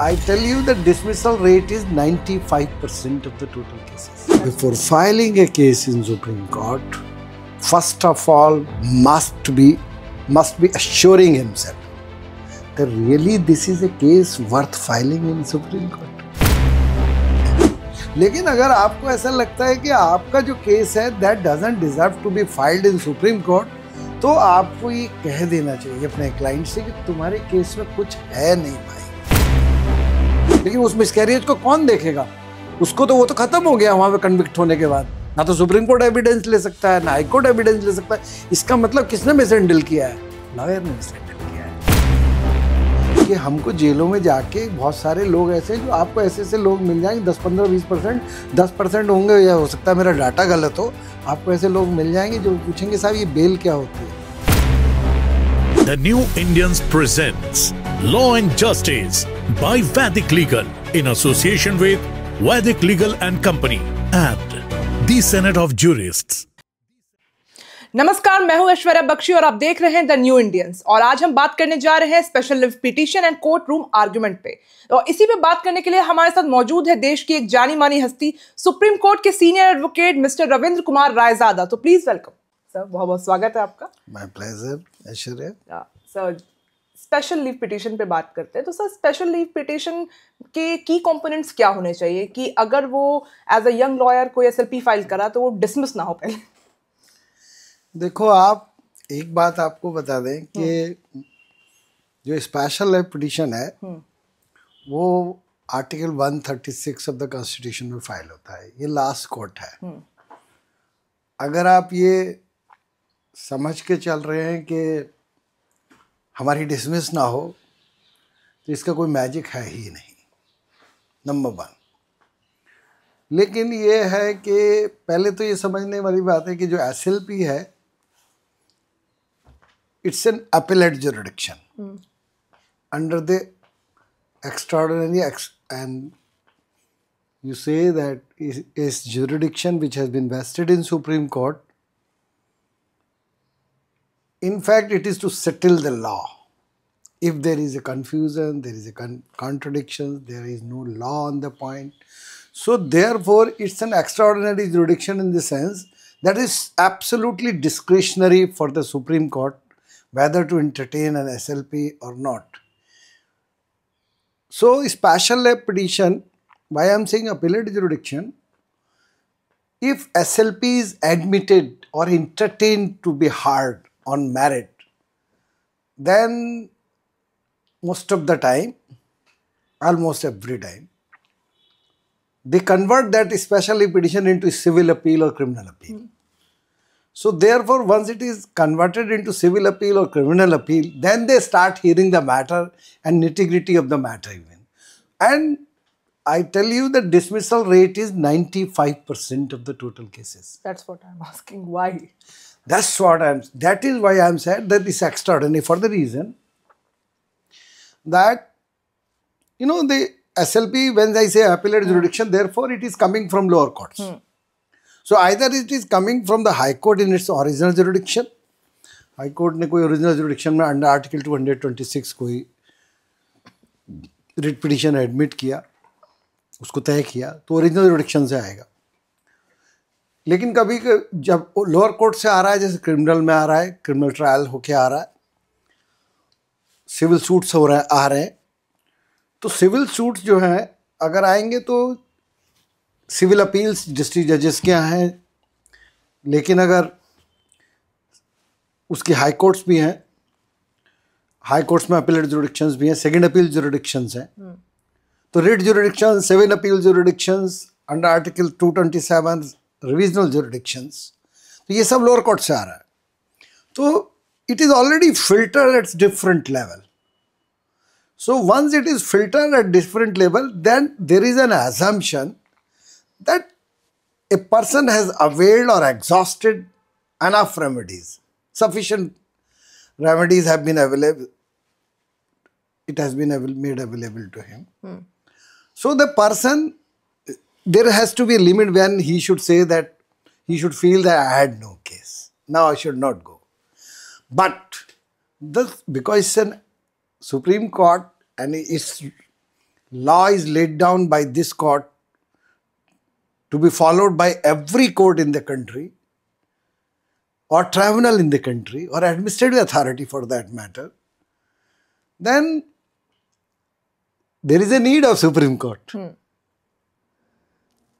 I tell you the dismissal rate is 95% of the total cases. Before filing a case in Supreme Court, first of all must be assuring himself that really this is a case worth filing in Supreme Court. लेकिन अगर आपको ऐसा लगता है कि आपका जो case है that doesn't deserve to be filed in Supreme Court, तो आपको ये कह देना चाहिए अपने क्लाइंट से कि तुम्हारे केस में कुछ है नहीं भाई। लेकिन उस मिसकैरेज को कौन देखेगा? उसको तो वो तो खत्म हो गया वहां पे कन्विक्ट होने के बाद। ना तो सुप्रीम कोर्ट एविडेंस ले सकता है, ना हाई कोर्ट एविडेंस ले सकता है। इसका मतलब किसने मिसहैंडल किया है? लॉयर ने मिसहैंडल किया है। कि हमको जेलों में जाके बहुत सारे लोग ऐसे, जो आपको ऐसे लोग मिल जाएंगे 10, 15, 20%, 10% होंगे, या हो सकता है मेरा डाटा गलत हो, आपको ऐसे लोग मिल जाएंगे जो पूछेंगे साहब ये बेल क्या होती है। The New Indians presents Law and Justice by Vedic Legal in association with Vedic Legal and Company and the Senate of Jurists. नमस्कार, मैं हूं ऐश्वर्या बख्शी और आप देख रहे हैं द न्यू इंडियंस। और आज हम बात करने जा रहे हैं special live petition and court room argument पे। और इसी पे बात करने के लिए हमारे साथ मौजूद है देश की एक जानी मानी हस्ती, सुप्रीम कोर्ट के senior advocate mister Ravindra Kumar Raizada. तो प्लीज वेलकम सर, बहुत बहुत स्वागत है आपका। My pleasure Aishwarya. Sir, special leave petition पे बात करते हैं, तो सर स्पेशल लीव पिटीशन के की कंपोनेंट्स क्या होने चाहिए कि अगर वो एज अ यंग लॉयर कोई एसएलपी फाइल करा तो वो डिसमिस ना हो पहले? देखो, आप एक बात आपको बता दें कि जो स्पेशल लीव पिटीशन है वो आर्टिकल 136 ऑफ द कॉन्स्टिट्यूशन में फाइल होता है। ये लास्ट कोर्ट है। अगर आप ये समझ के चल रहे हैं कि हमारी डिसमिस ना हो तो इसका कोई मैजिक है ही नहीं, नंबर 1। लेकिन ये है कि पहले तो ये समझने वाली बात है कि जो एसएलपी है it's an appellate jurisdiction under the extraordinary and you say that is jurisdiction which has been vested in Supreme Court. In fact, it is to settle the law. If there is a confusion, there is a contradiction, there is no law on the point. So therefore, it's an extraordinary jurisdiction in the sense that is absolutely discretionary for the Supreme Court whether to entertain an SLP or not. So special leave petition, why I am saying appellate jurisdiction, if SLP is admitted or entertained to be heard on merit, then most of the time, almost every time, they convert that special leave petition into civil appeal or criminal appeal. So therefore, once it is converted into civil appeal or criminal appeal, then they start hearing the matter and nitty-gritty of the matter even. And I tell you the dismissal rate is 95% of the total cases. That's what I'm asking. Why? That is why I'm saying that it's extraordinary, for the reason that, you know, the SLP, when I say appellate jurisdiction, therefore it is coming from lower courts. So either it is coming from the High Court in its original jurisdiction. High Court ने कोई original jurisdiction में under Article 226 कोई writ petition admit किया, उसको तय किया, तो original jurisdiction से आएगा। लेकिन कभी जब लोअर कोर्ट से आ रहा है, जैसे क्रिमिनल में आ रहा है, क्रिमिनल ट्रायल होके आ रहा है, सिविल सूट्स हो रहे हैं, आ रहे हैं, तो सिविल सूट्स जो हैं अगर आएंगे तो सिविल अपील्स डिस्ट्रिक्ट जजेस के यहाँ हैं, लेकिन अगर उसकी हाई कोर्ट्स भी हैं, हाई कोर्ट्स में अपीलेट जुरिडिक्शंस भी हैं, सेकंड अपील जुरिडिक्शंस हैं, तो writ jurisdiction, 7 appeal jurisdictions under article 227 revisional jurisdictions, तो ये सब लोअर कोर्ट से आ रहा है। तो it is already filtered at different level. So once it is filtered at different level, then there is an assumption that a person has availed or exhausted enough remedies. Sufficient remedies have been available. It has been made available to him. So the person, there has to be a limit when he should say that, he should feel that I had no case, now I should not go. But because it's an Supreme Court and it's law is laid down by this court to be followed by every court in the country, or tribunal in the country, or administrative authority for that matter, then there is a need of Supreme Court.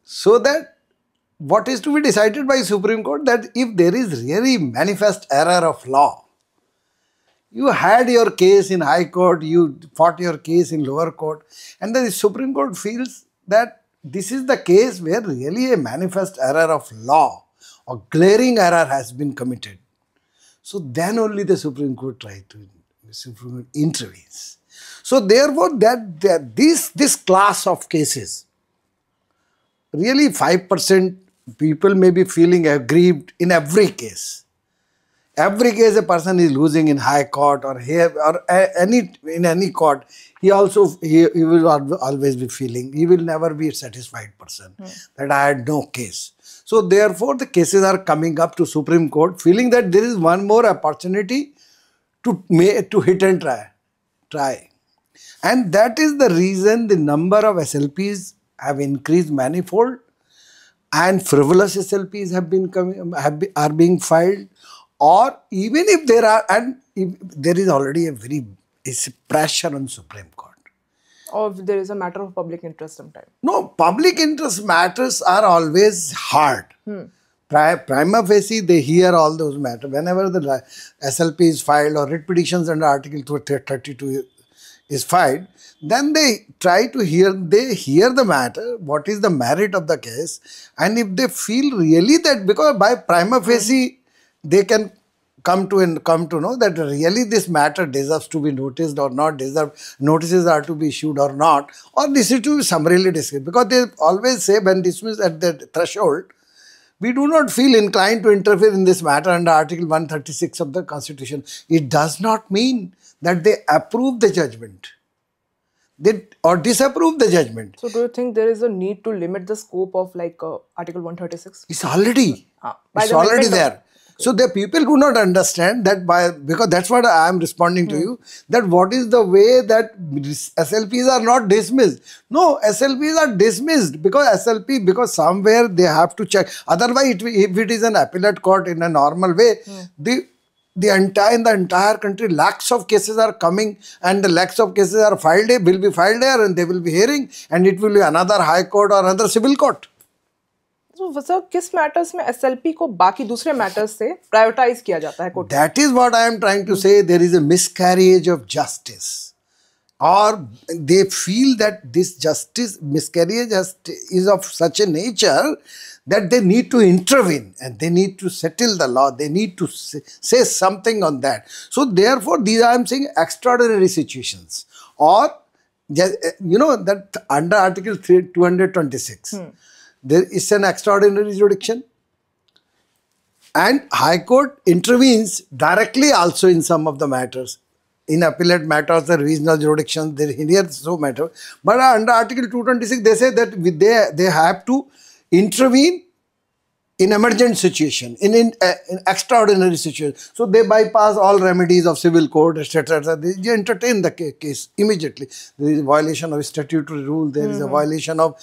So that what is to be decided by Supreme Court, that if there is really manifest error of law, you had your case in High Court, you fought your case in lower court, and the Supreme Court feels that this is the case where really a manifest error of law or glaring error has been committed. So then only the Supreme Court intervenes. So therefore, this class of cases, really 5% people may be feeling aggrieved in every case. Every case a person is losing in High Court or here or in any court, he will always be feeling, he will never be a satisfied person that I had no case. So therefore, the cases are coming up to Supreme Court feeling that there is one more opportunity to hit and try. And that is the reason the number of SLPs have increased manifold, and frivolous SLPs are being filed. Or even if there are, and if there is already a pressure on Supreme Court. Or if there is a matter of public interest sometimes. No, public interest matters are always hard. Prima facie, they hear all those matters. Whenever the SLP is filed or writ petitions under Article 32 is filed, then they try to hear the matter, what is the merit of the case, and if they feel really that, because by prima facie, they can come to know that really this matter deserves to be noticed or not, notices are to be issued or not, or this is to be summarily discussed. Because they always say when dismissed at the threshold, we do not feel inclined to interfere in this matter under Article 136 of the Constitution. It does not mean that they approve the judgment or disapprove the judgment. So do you think there is a need to limit the scope of Article 136? It's already there. So the people do not understand that because that's what I am responding to you, that what is the way that SLPs are not dismissed. No, SLPs are dismissed because somewhere they have to check. Otherwise, if it is an appellate court in a normal way, in the entire country, lakhs of cases are coming, and the lakhs of cases are will be filed there, and they will be hearing, and it will be another High Court or another civil court. तो sir किस matters में SLP को बाकी दूसरे matters से prioritise किया जाता है court? That is what I am trying to say. There is a miscarriage of justice, or they feel that this miscarriage is of such a nature that they need to intervene and they need to settle the law. They need to say something on that. So therefore, these I am saying extraordinary situations, or that under Article 226. There is an extraordinary jurisdiction, and High Court intervenes directly also in some of the matters. In appellate matters, the regional jurisdictions, they hear so matter. But under Article 226, they say that they have to intervene in emergent situation, in extraordinary situation. So they bypass all remedies of civil court, etc. They entertain the case immediately. There is a violation of statutory rule. There is a violation of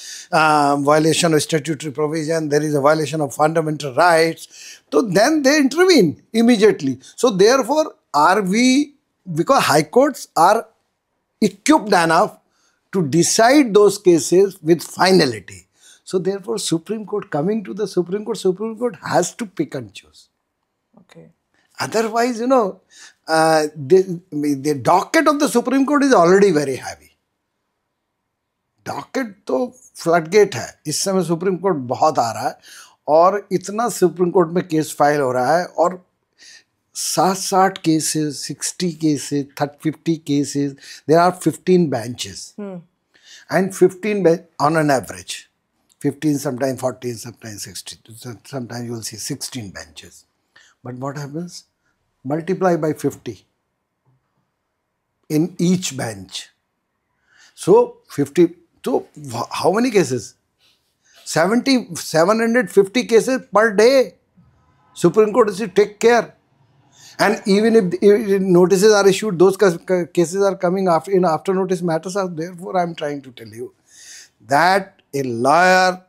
statutory provision. There is a violation of fundamental rights. So then they intervene immediately. So therefore, because High Courts are equipped enough to decide those cases with finality. So therefore, Supreme Court has to pick and choose. Okay. Otherwise, the docket of the Supreme Court is already very heavy. Docket तो floodgate है. इस समय Supreme Court बहुत आ रहा है, और इतना Supreme Court में केस फाइल हो रहा है, और 60 cases, 60 cases, 50 cases. There are 15 benches, and 15 on an average. 15, sometimes 14, sometimes 16, sometimes you will see 16 benches. But what happens? Multiply by 50 in each bench. So 50, so how many cases? 750 cases per day. Supreme Court has to take care. And even if notices are issued, those cases are coming after notice matters are. Therefore, I am trying to tell you that a lawyer,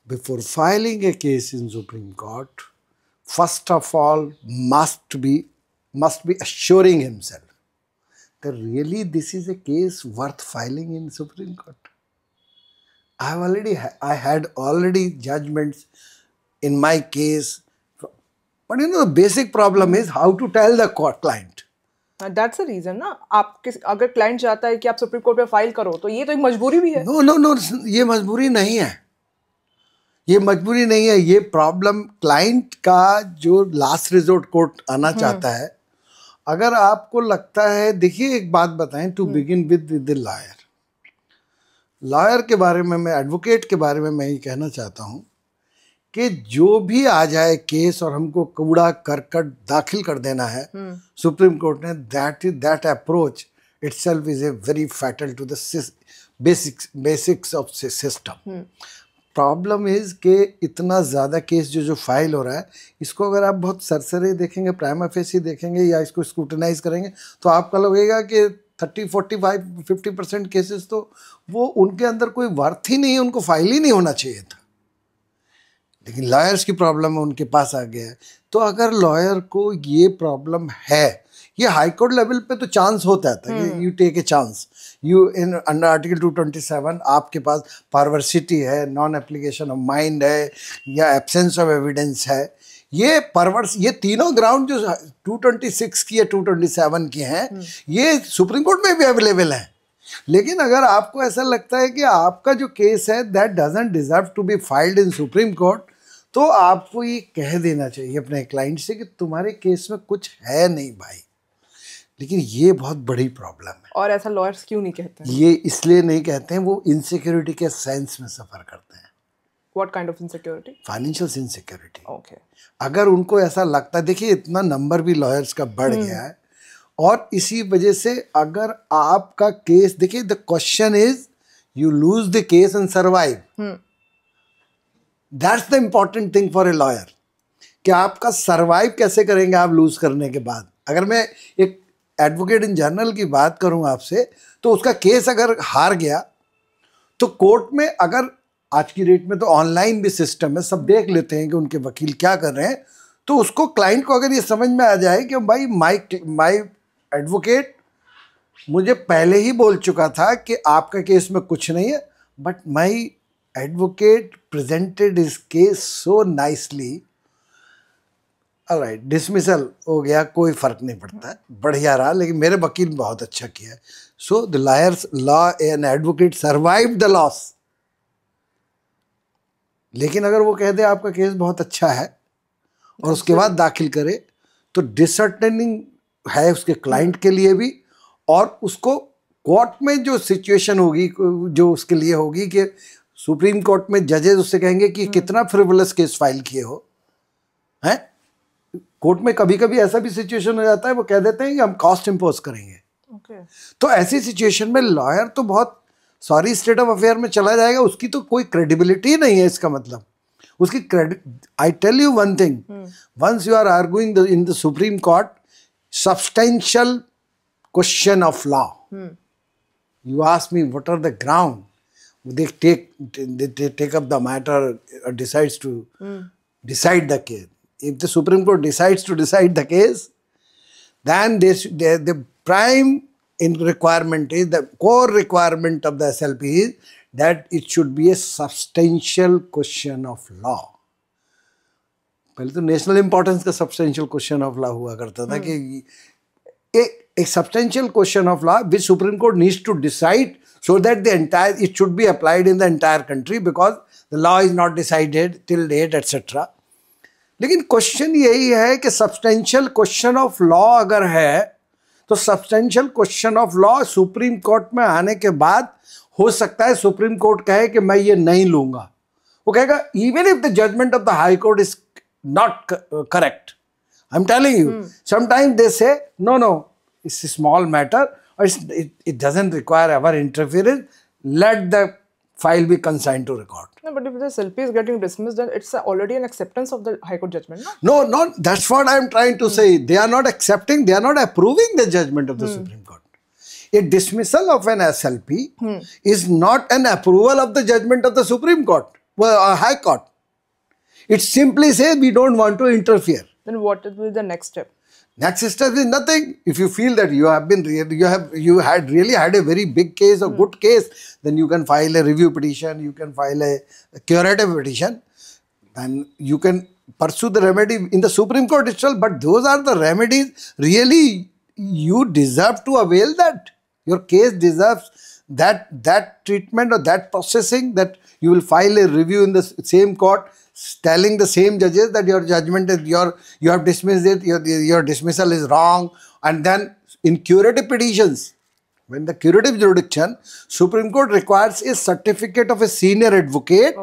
before filing a case in Supreme Court, first of all must be assuring himself that really this is a case worth filing in Supreme Court. I had already judgments in my case, but the basic problem is how to tell the client. That's the reason ना, आप अगर client चाहता है कि आप supreme court में file करो तो ये तो एक मजबूरी भी है. No, ये मजबूरी नहीं है. ये प्रॉब्लम क्लाइंट का जो लास्ट रिजोर्ट कोर्ट आना चाहता है. अगर आपको लगता है, देखिए एक बात बताएं, to begin with the lawyer के बारे में, मैं एडवोकेट के बारे में मैं ये कहना चाहता हूँ कि जो भी आ जाए केस और हमको कूड़ा करकट दाखिल कर देना है सुप्रीम कोर्ट ने, that approach itself is a very fatal to the basics of system. Problem is कि इतना ज़्यादा केस जो फाइल हो रहा है, इसको अगर आप बहुत सरसरे देखेंगे, प्राइमा फेसी देखेंगे या इसको स्क्रूटनाइज करेंगे, तो आपका लगेगा कि 30, 45, 50% केसेस तो वो उनके अंदर कोई वर्थ ही नहीं है, उनको फाइल ही नहीं होना चाहिए था. लेकिन लॉयर्स की प्रॉब्लम उनके पास आ गया है. तो अगर लॉयर को ये प्रॉब्लम है, ये हाई कोर्ट लेवल पे तो चांस होता है, you take a chance, you in under article 227 आपके पास परवर्सिटी है, नॉन एप्लीकेशन ऑफ माइंड है या एब्सेंस ऑफ एविडेंस है. ये तीनों ग्राउंड जो 226 की या 227 की हैं, ये सुप्रीम कोर्ट में भी अवेलेबल है. लेकिन अगर आपको ऐसा लगता है कि आपका जो केस है that doesn't deserve to be filed in Supreme Court, तो आपको ये कह देना चाहिए अपने क्लाइंट से कि तुम्हारे केस में कुछ है नहीं भाई. लेकिन ये बहुत बड़ी प्रॉब्लम है. और ऐसा लॉयर्स क्यों नहीं कहते हैं? ये इसलिए नहीं कहते हैं, वो इनसिक्योरिटी के सेंस में सफ़र करते हैं. What kind of insecurity? Financial insecurity. Okay. अगर उनको ऐसा लगता है, देखिए इतना नंबर भी लॉयर्स का बढ़ गया है, और इसी वजह से अगर आपका केस, देखिए the question is you lose the case and survive. That's the important thing for a lawyer, कि आपका सर्वाइव कैसे करेंगे आप लूज करने के बाद. अगर मैं एक एडवोकेट इन जनरल की बात करूं आपसे, तो उसका केस अगर हार गया तो कोर्ट में, अगर आज की डेट में तो ऑनलाइन भी सिस्टम है, सब देख लेते हैं कि उनके वकील क्या कर रहे हैं, तो उसको क्लाइंट को अगर ये समझ में आ जाए कि भाई माई एडवोकेट मुझे पहले ही बोल चुका था कि आपका केस में कुछ नहीं है, but my advocate presented his case so nicely, alright, dismissal हो गया, कोई फर्क नहीं पड़ता, बढ़िया रहा, लेकिन मेरे वकील ने बहुत अच्छा किया है. So the lawyers law and advocate survive the loss. लेकिन अगर वो कह दे आपका केस बहुत अच्छा है और उसके बाद दाखिल करे, तो डिसअर्टनिंग है उसके क्लाइंट के लिए भी, और उसको कोर्ट में जो सिचुएशन होगी जो उसके लिए होगी कि सुप्रीम कोर्ट में जजेस उससे कहेंगे कि कितना फ्रिवलस केस फाइल किए हो हैं. कोर्ट में कभी कभी ऐसा भी सिचुएशन हो जाता है, वो कह देते हैं कि हम कॉस्ट इम्पोज करेंगे. तो ऐसी सिचुएशन में लॉयर तो बहुत सॉरी स्टेट ऑफ अफेयर में चला जाएगा, उसकी तो कोई क्रेडिबिलिटी नहीं है. इसका मतलब उसकी I tell you one thing, once you are arguing in the Supreme Court substantial question of law, you ask me what are the ground, they take up the matter or decides to decide the case. If the Supreme Court decides to decide the case, then the prime requirement is, the core requirement of the SLP is that it should be a substantial question of law. पहले तो national importance का substantial question of law हुआ करता था कि एक substantial question of law which Supreme Court needs to decide so that the entire it should be applied in the entire country because the law is not decided till date etcetera. लेकिन question यही है कि substantial question of law अगर है, तो substantial question of law supreme court में आने के बाद हो सकता है सुप्रीम कोर्ट कहे कि मैं ये नहीं लूंगा. वो कहेगा even if the judgment of the High Court is not correct. I'm telling you, sometimes they say, no, it's a small matter, or it doesn't require our interference. Let the file be consigned to record. No, but if the SLP is getting dismissed, then it's already an acceptance of the High Court judgment, no? No, no, that's what I'm trying to say. They are not accepting, they are not approving the judgment of the Supreme Court. A dismissal of an SLP is not an approval of the judgment of the Supreme Court, High Court. It simply says we don't want to interfere. Then what will be the next step? Next step is nothing. If you feel that you have been you had really had a very big case or good case, then you can file a review petition, you can file a curative petition, and you can pursue the remedy in the Supreme Court itself. But those are the remedies really you deserve to avail that. Your case deserves that treatment or that processing, that you will file a review in the same court telling the same judges that your judgment is you have dismissed it, your dismissal is wrong. And then in curative petitions, when the curative jurisdiction, Supreme Court requires a certificate of a senior advocate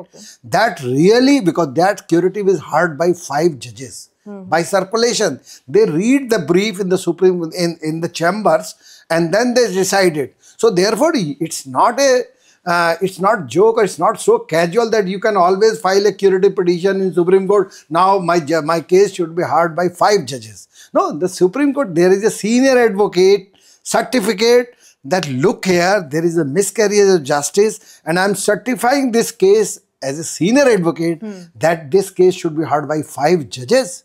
that really, because that curative is heard by 5 judges by circulation. They read the brief in the Supreme in the chambers and then they decide it. So therefore, it's not joke, or it's not so casual that you can always file a curative petition in Supreme Court. Now my case should be heard by 5 judges. No, the Supreme Court, there is a senior advocate certificate that look here, there is a miscarriage of justice and I am certifying this case as a senior advocate that this case should be heard by 5 judges.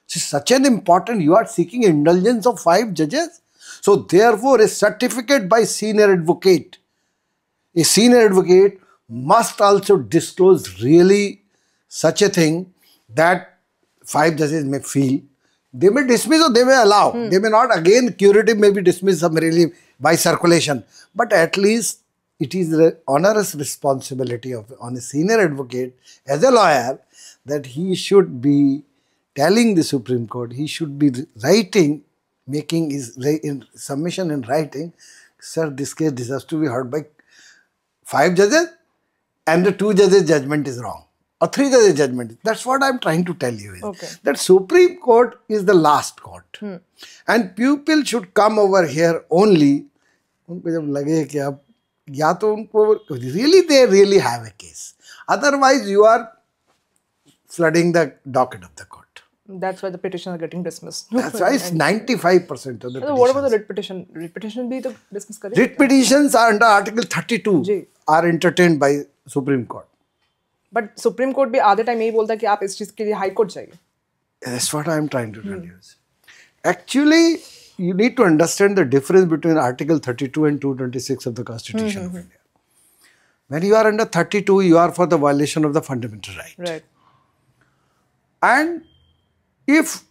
It's such an important, you are seeking indulgence of 5 judges. So therefore, a certificate by senior advocate, a senior advocate must also disclose really such a thing that 5 judges may feel. They may dismiss or they may allow. They may not. Again, curative may be dismissed summarily by circulation. But at least it is the onerous responsibility on a senior advocate as a lawyer that he should be telling the Supreme Court, he should be writing, making his submission in writing, sir, this case deserves to be heard by 5 judges and the 2 judges judgment is wrong. Or 3 judges judgment. That's what I'm trying to tell you. That Supreme Court is the last court. And people should come over here only उनको जब लगे कि अब या तो उनको really they really have a case. Otherwise you are flooding the docket of the court. That's why the petitions are getting dismissed. That's why it's 95% of the petitions. What about the writ petition? Writ petition भी तो dismiss करें? Writ petitions are under Article 32 are entertained by Supreme Court. But Supreme Court भी आधे time यही बोलता है कि आप इस चीज के लिए हाई कोर्ट जाइए. That's what I am trying to tell you. Actually, you need to understand the difference between Article 32 and 226 of the Constitution of India. When you are under 32, you are for the violation of the fundamental right. Right. And if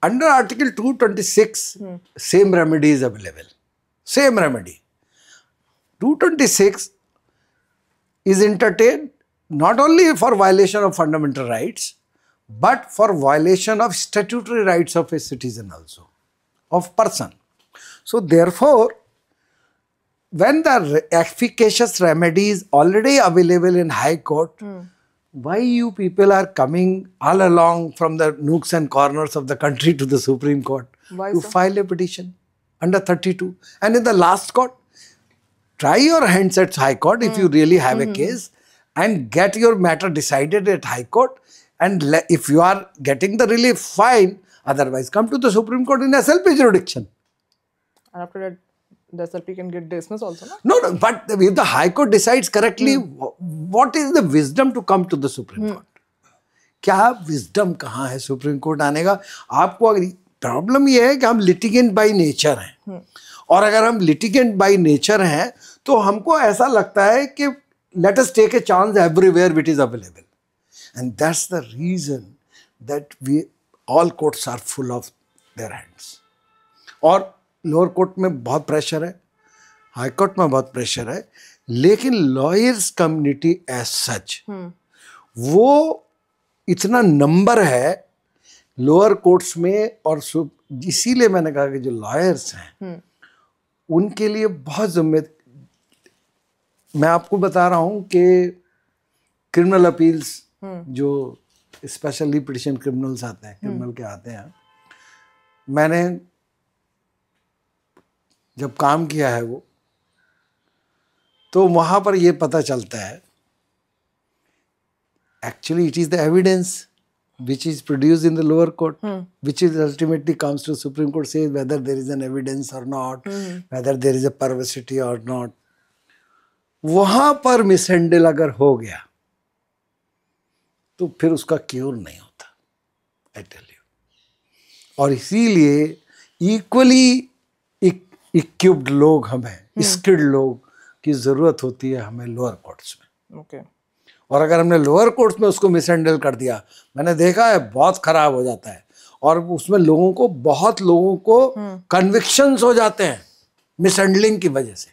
under Article 226, same remedy is available. Same remedy. 226 is entertained not only for violation of fundamental rights, but for violation of statutory rights of a citizen also, of person. So therefore, when the efficacious remedy is already available in High Court, why you people are coming all along from the nooks and corners of the country to the Supreme Court to file a petition under 32? And in the last court, try your hands at High Court if you really have a case and get your matter decided at High Court. And if you are getting the relief, fine. Otherwise, come to the Supreme Court in SLP jurisdiction. And after that, the SLP can get dismissed also, no? No, but if the High Court decides correctly, what is the wisdom to come to the Supreme Court? क्या wisdom कहाँ है Supreme Court आने का? आपको problem ये है कि हम litigant by nature हैं. और अगर हम litigant by nature हैं, तो हमको ऐसा लगता है कि let us take a chance everywhere which is available. And that's the reason that all courts are full of their hands. और लोअर कोर्ट में बहुत प्रेशर है, हाई कोर्ट में बहुत प्रेशर है, लेकिन लॉयर्स कम्युनिटी एज सच वो इतना नंबर है लोअर कोर्ट्स में, और इसीलिए मैंने कहा कि जो लॉयर्स हैं उनके लिए बहुत मैं आपको बता रहा हूँ कि क्रिमिनल अपील्स जो स्पेशली पिटिशन क्रिमिनल्स आते हैं, क्रिमिनल के आते हैं, मैंने जब काम किया है वो तो वहां पर ये पता चलता है actually it is the evidence which is produced in the lower court, which is ultimately comes to Supreme Court, says whether there is an evidence or not, whether there is a perversity or not. वहां पर mishandle अगर हो गया तो फिर उसका cure नहीं होता, आई टेल यू। और इसीलिए इक्वली इक्विप्ड लोग हमें, स्किल्ड लोग की जरूरत होती है हमें लोअर कोर्ट्स में। ओके। और अगर हमने लोअर कोर्ट्स में उसको मिसहैंडल कर दिया, मैंने देखा है बहुत खराब हो जाता है, और उसमें लोगों को, बहुत लोगों को कन्विक्शंस हो जाते हैं मिसहैंडलिंग की वजह से,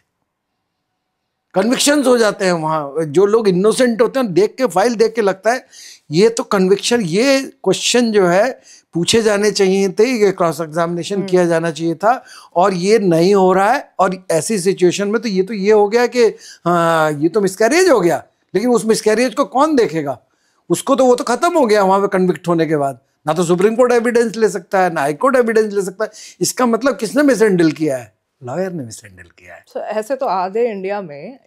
कन्विक्शंस हो जाते हैं। वहाँ जो लोग इनोसेंट होते हैं, देख के फाइल देख के लगता है ये तो कन्विक्शन, ये क्वेश्चन जो है पूछे जाने चाहिए थे, ये क्रॉस एग्जामिनेशन किया जाना चाहिए था, और ये नहीं हो रहा है। और ऐसी सिचुएशन में तो ये हो गया कि हाँ ये तो मिसकैरेज हो गया, लेकिन उस मिसकैरेज को कौन देखेगा? उसको तो वो तो खत्म हो गया वहां पे कन्विक्ट होने के बाद। ना तो सुप्रीम कोर्ट एविडेंस ले सकता है, ना हाई कोर्ट एविडेंस ले सकता है। इसका मतलब किसने मिसहैंडल किया है? लॉयर ने मिसहैंडल किया है। So, ऐसे तो आधे इंडिया में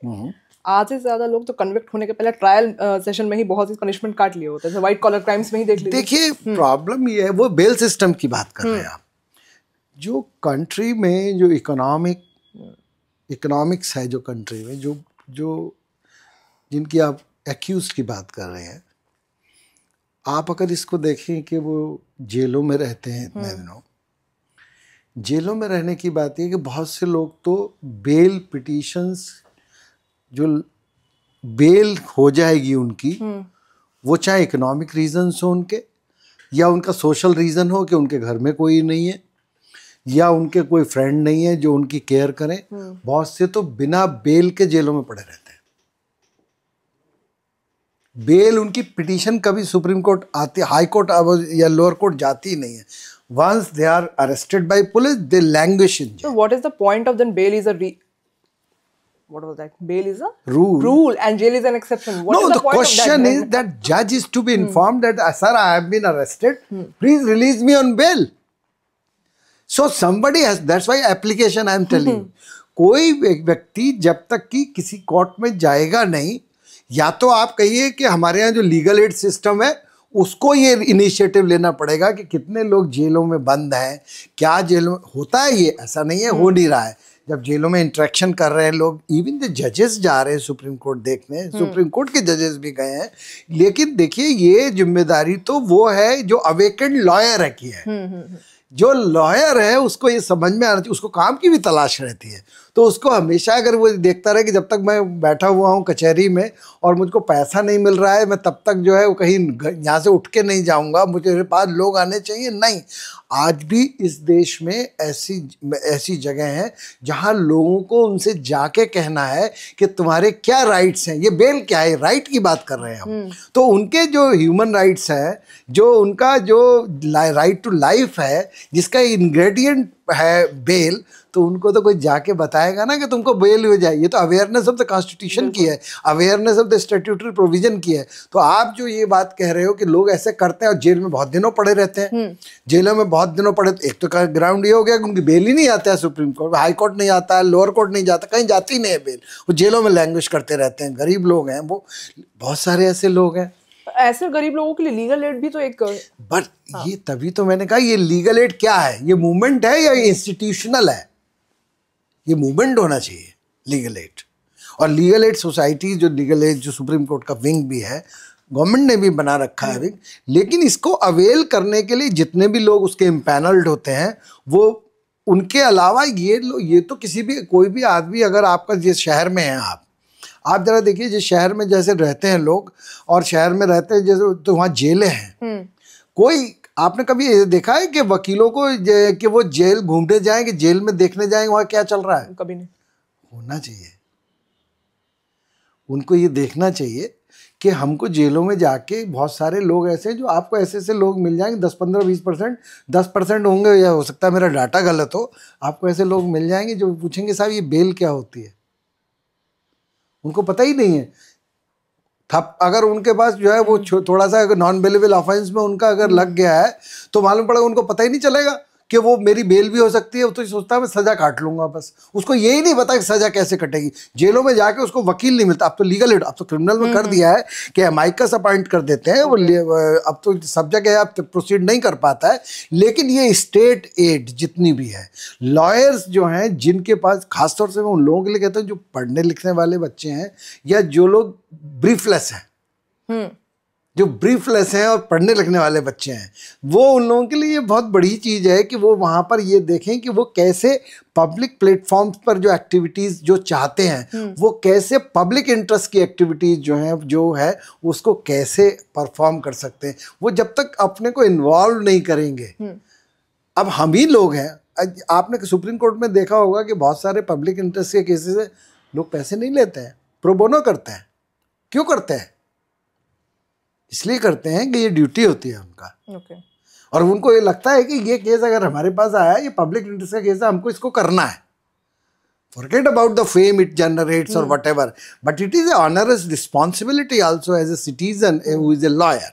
आधे से ज्यादा लोग तो कन्विक्ट होने के पहले ट्रायल सेशन में ही बहुत सी पनिशमेंट काट लिए होते हैं, व्हाइट कॉलर क्राइम्स में ही देख लीजिए। देखिए प्रॉब्लम ये है, वो बेल सिस्टम की बात कर रहे हैं आप। जो कंट्री में जो इकोनॉमिक्स है, जो कंट्री में जो जिनकी आप एक्यूज की बात कर रहे हैं, आप अगर इसको देखें कि वो जेलों में रहते हैं इतने दिनों, जेलों में रहने की बात है कि बहुत से लोग तो बेल पिटीशंस, जो बेल हो जाएगी उनकी, वो चाहे इकोनॉमिक रीजंस हो उनके, या उनका सोशल रीज़न हो कि उनके घर में कोई नहीं है, या उनके कोई फ्रेंड नहीं है जो उनकी केयर करें। बहुत से तो बिना बेल के जेलों में पड़े रहते हैं। बेल, उनकी पिटीशन कभी सुप्रीम कोर्ट आती, हाई कोर्ट या लोअर कोर्ट जाती ही नहीं है। Once they are arrested by police, they languish in jail. So what is the point of then bail is a what was that? Bail is a rule, and jail is an exception. What no, is the point question of that, is that judge is to be informed that sir, I have been arrested. Please release me on bail. So somebody has. That's why application I am telling you. कोई व्यक्ति जब तक कि किसी court में जाएगा नहीं, या तो आप कहिए कि हमारे यहाँ जो लीगल एड सिस्टम है उसको ये इनिशिएटिव लेना पड़ेगा कि कितने लोग जेलों में बंद हैं, क्या जेलों में होता है, ये ऐसा नहीं है, हो नहीं रहा है। जब जेलों में इंटरेक्शन कर रहे हैं लोग, इवन द जजेस जा रहे हैं सुप्रीम कोर्ट देखने, सुप्रीम कोर्ट के जजेस भी गए हैं। लेकिन देखिए ये जिम्मेदारी तो वो है जो अवेकेंड लॉयर है की है। जो लॉयर है उसको ये समझ में आना चाहिए, उसको काम की भी तलाश रहती है। तो उसको हमेशा अगर वो देखता रहे कि जब तक मैं बैठा हुआ हूँ कचहरी में और मुझको पैसा नहीं मिल रहा है, मैं तब तक जो है वो कहीं यहाँ से उठ के नहीं जाऊँगा, मुझे पास लोग आने चाहिए, नहीं। आज भी इस देश में ऐसी जगह हैं जहाँ लोगों को उनसे जाके कहना है कि तुम्हारे क्या राइट्स हैं। ये बेल क्या है, राइट की बात कर रहे हैं हम। तो उनके जो ह्यूमन राइट्स है, जो उनका जो राइट टू लाइफ है, जिसका इंग्रेडिएंट है बेल, तो उनको तो कोई जाके बताएगा ना कि तुमको बेल हो जाए। ये तो अवेयरनेस ऑफ द कॉन्स्टिट्यूशन की है, awareness of the statutory provision की है। तो आप जो ये बात कह रहे हो कि लोग ऐसे करते हैं और जेल में बहुत दिनों पड़े रहते हैं, जेलों में बहुत दिनों पड़े, एक तो ग्राउंड ये हो गया कि उनकी बेल ही नहीं आता है, सुप्रीम कोर्ट, हाई कोर्ट नहीं आता है, लोअर कोर्ट नहीं जाता, कहीं जाती नहीं है बेल, वो जेलों में लैंग्वेज करते रहते हैं। गरीब लोग हैं वो, बहुत सारे ऐसे लोग हैं। ऐसे गरीब लोगों के लिए लीगल एड भी तो एक बट ये तभी तो मैंने कहा ये लीगल एड क्या है, ये मूवमेंट है या इंस्टीट्यूशनल है? ये मूवमेंट होना चाहिए लीगल एड। और लीगल एड सोसाइटी, जो लीगल एड जो सुप्रीम कोर्ट का विंग भी है, गवर्नमेंट ने भी बना रखा है विंग, लेकिन इसको अवेल करने के लिए जितने भी लोग उसके इम्पैनल्ड होते हैं, वो उनके अलावा ये तो किसी भी, कोई भी आदमी, अगर आपका जिस शहर में है, आप जरा देखिए जिस शहर में जैसे रहते हैं लोग, और शहर में रहते हैं जैसे, तो वहाँ जेलें हैं। कोई, आपने कभी ये देखा है कि वकीलों को कि वो जेल घूमने जाएं, कि जेल में देखने जाएंगे वहाँ क्या चल रहा है? कभी नहीं। होना चाहिए, उनको ये देखना चाहिए कि हमको जेलों में जाके, बहुत सारे लोग ऐसे हैं जो आपको ऐसे लोग मिल जाएंगे, 10, 15, 20%, 10% होंगे, या हो सकता है मेरा डाटा गलत हो, आपको ऐसे लोग मिल जाएंगे जो पूछेंगे साहब ये बेल क्या होती है? उनको पता ही नहीं है। अगर उनके पास जो है वो थोड़ा सा नॉन बेलेबल ऑफेंस में उनका अगर लग गया है, तो मालूम पड़ेगा उनको पता ही नहीं चलेगा कि वो मेरी बेल भी हो सकती है, वो तो सोचता है मैं सजा काट लूंगा बस। उसको यही नहीं पता कि सजा कैसे कटेगी। जेलों में जाके उसको वकील नहीं मिलता। अब तो लीगल एड, अब तो क्रिमिनल में कर दिया है कि अमाइकस अपॉइंट कर देते हैं वो। अब तो सब जगह अब प्रोसीड नहीं कर पाता है। लेकिन ये स्टेट एड जितनी भी है, लॉयर्स जो हैं जिनके पास, खासतौर से मैं उन लोगों के लिए कहता हूँ जो पढ़ने लिखने वाले बच्चे हैं या जो लोग ब्रीफलेस हैं, जो ब्रीफलेस हैं और पढ़ने लिखने वाले बच्चे हैं, वो उन लोगों के लिए ये बहुत बड़ी चीज़ है कि वो वहाँ पर ये देखें कि वो कैसे पब्लिक प्लेटफॉर्म्स पर जो एक्टिविटीज़ जो चाहते हैं वो कैसे पब्लिक इंटरेस्ट की एक्टिविटीज़ जो है उसको कैसे परफॉर्म कर सकते हैं। वो जब तक अपने को इन्वॉल्व नहीं करेंगे, अब हम ही लोग हैं। आपने सुप्रीम कोर्ट में देखा होगा कि बहुत सारे पब्लिक इंटरेस्ट के केसेस है, लोग पैसे नहीं लेते हैं, प्रो बोनो करते हैं। क्यों करते हैं? इसलिए करते हैं कि ये ड्यूटी होती है उनका। और उनको ये लगता है कि ये केस अगर हमारे पास आया, ये पब्लिक इंटरेस्ट का केस है, हमको इसको करना है। Forget about the fame it generates or whatever, but it is an onerous responsibility also as a citizen who is a lawyer.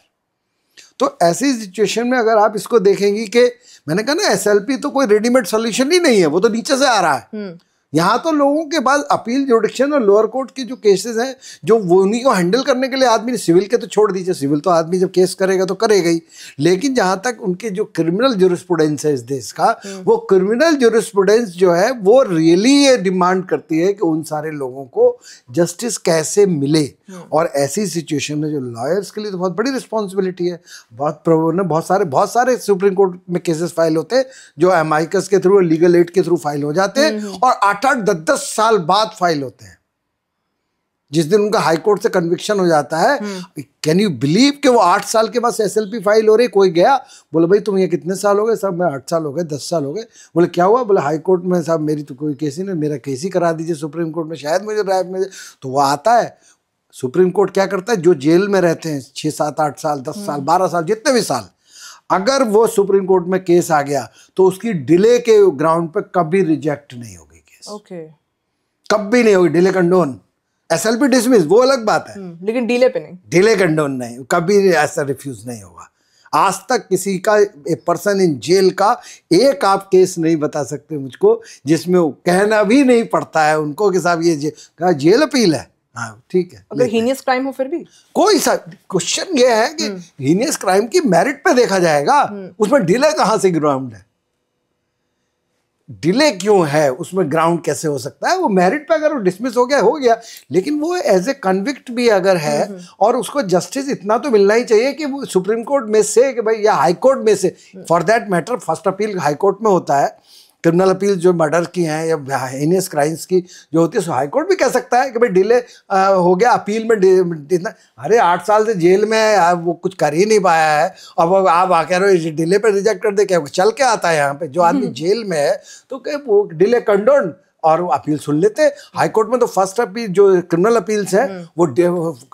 तो ऐसी सिचुएशन में अगर आप इसको देखेंगी कि मैंने कहा ना SLP तो कोई रेडीमेड सॉल्यूशन ही नहीं है, वो तो नीचे से आ रहा है। यहाँ तो लोगों के पास अपील जुडिक्शन और लोअर कोर्ट के जो केसेस हैं, जो वो उन्हीं को हैंडल करने के लिए आदमी ने, सिविल के तो छोड़ दीजिए, सिविल तो आदमी जब केस करेगा तो करेगा ही। लेकिन जहाँ तक उनके जो क्रिमिनल ज्यूरिस्प्रूडेंस है इस देश का, वो क्रिमिनल ज्यूरिस्प्रूडेंस जो है वो रियली ये डिमांड करती है कि उन सारे लोगों को जस्टिस कैसे मिले। और ऐसी सिचुएशन में जो लॉयर्स के लिए तो बहुत बड़ी रिस्पॉन्सिबिलिटी है। बहुत सारे सुप्रीम कोर्ट में केसेस फाइल होते हैं जो अमाइकस के थ्रू, लीगल एड के थ्रू फाइल हो जाते हैं और 8-8, 10-10 साल बाद फाइल होते हैं। जिस दिन उनका हाई कोर्ट से कन्विक्शन हो जाता है, कैन यू बिलीव कि वो 8 साल के बाद SLP फाइल हो रही। कोई गया, बोले भाई तुम ये कितने साल हो गए? साहब मैं 8 साल हो गए, 10 साल हो गए। बोले क्या हुआ? बोले हाई कोर्ट में साहब मेरी तो कोई केस ही नहीं, मेरा केस ही करा दीजिए सुप्रीम कोर्ट में, शायद मुझे राय में। तो वो आता है, सुप्रीम कोर्ट क्या करता है, जो जेल में रहते हैं 6, 7, 8 साल, 10 साल, 12 साल, जितने भी साल, अगर वो सुप्रीम कोर्ट में केस आ गया तो उसकी डिले के ग्राउंड पे कभी रिजेक्ट नहीं होगी केस। कभी नहीं होगी डिले कंडोन। SLP डिसमिस वो अलग बात है, लेकिन डिले पे नहीं, डिले कंडोन नहीं, कभी ऐसा रिफ्यूज नहीं होगा। आज तक किसी का, ए पर्सन इन जेल का एक आप केस नहीं बता सकते मुझको जिसमें वो कहना भी नहीं पड़ता है उनको कि साहब ये जेल अपील है। हाँ ठीक है, अगर हीनियस क्राइम हो फिर भी कोई सा क्वेश्चन ये है कि हीनियस क्राइम की मेरिट पे देखा जाएगा, उसमें डिले कहाँ से ग्राउंड है? डिले क्यों है उसमें, ग्राउंड कैसे हो सकता है? वो मेरिट पे अगर वो डिसमिस हो गया, लेकिन वो एज ए कन्विक्ट भी अगर है और उसको जस्टिस इतना तो मिलना ही चाहिए कि वो सुप्रीम कोर्ट में से कि भाई या हाई कोर्ट में से, for that matter first appeal high court में होता है। क्रिमिनल अपील जो मर्डर की हैं या हेनियस क्राइम्स की जो होती है, हाई कोर्ट भी कह सकता है कि भाई डिले हो गया, अपील में इतना, अरे 8 साल से जेल में है, वो कुछ कर ही नहीं पाया है, अब आप आके रहो डिले पे रिजेक्ट कर दे, क्या चल के आता है यहाँ पे? जो आदमी जेल में है तो क्या वो डिले कंडोन और अपील सुन लेते हैं। हाई कोर्ट में तो फर्स्ट अपील जो क्रिमिनल अपील्स है वो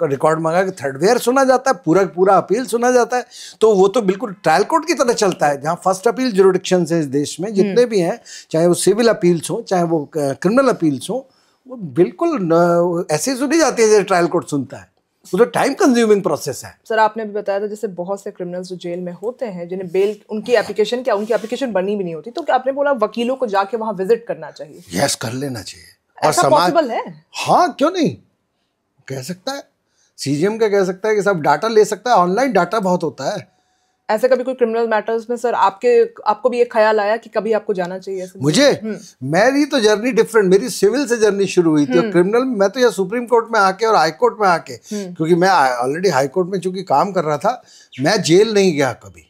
रिकॉर्ड मंगा के थर्ड वेयर सुना जाता है, पूरा अपील सुना जाता है। तो वो तो बिल्कुल ट्रायल कोर्ट की तरह चलता है, जहाँ फर्स्ट अपील ज्यूरिडिक्शन है इस देश में जितने भी हैं, चाहे वो सिविल अपील्स हो चाहे वो क्रिमिनल अपील्स हो, वो बिल्कुल ऐसे सुनी जाती है जैसे ट्रायल कोर्ट सुनता है। वो तो टाइम कंज्यूमिंग प्रोसेस है। सर आपने भी बताया था जैसे बहुत से क्रिमिनल्स जो जेल में होते हैं जिन्हें बेल, उनकी एप्लीकेशन बनी भी नहीं होती, तो क्या आपने बोला वकीलों को जाके वहां विजिट करना चाहिए? यस, कर लेना चाहिए। और ऐसा पॉसिबल है? हाँ, क्यों नहीं, कह सकता है, CJM का कह सकता है कि सब डाटा ले सकता है, ऑनलाइन डाटा बहुत होता है। ऐसे कभी कोई क्रिमिनल मैटर्स में सर आपको भी एक ख्याल आया कि कभी आपको जाना चाहिए ऐसे? मुझे मेरी तो जर्नी डिफरेंट, मेरी सिविल से जर्नी शुरू हुई थी और क्रिमिनल मैं तो यह सुप्रीम कोर्ट में आके और हाई कोर्ट में आके, क्योंकि मैं ऑलरेडी हाई कोर्ट में चूंकि काम कर रहा था, मैं जेल नहीं गया कभी।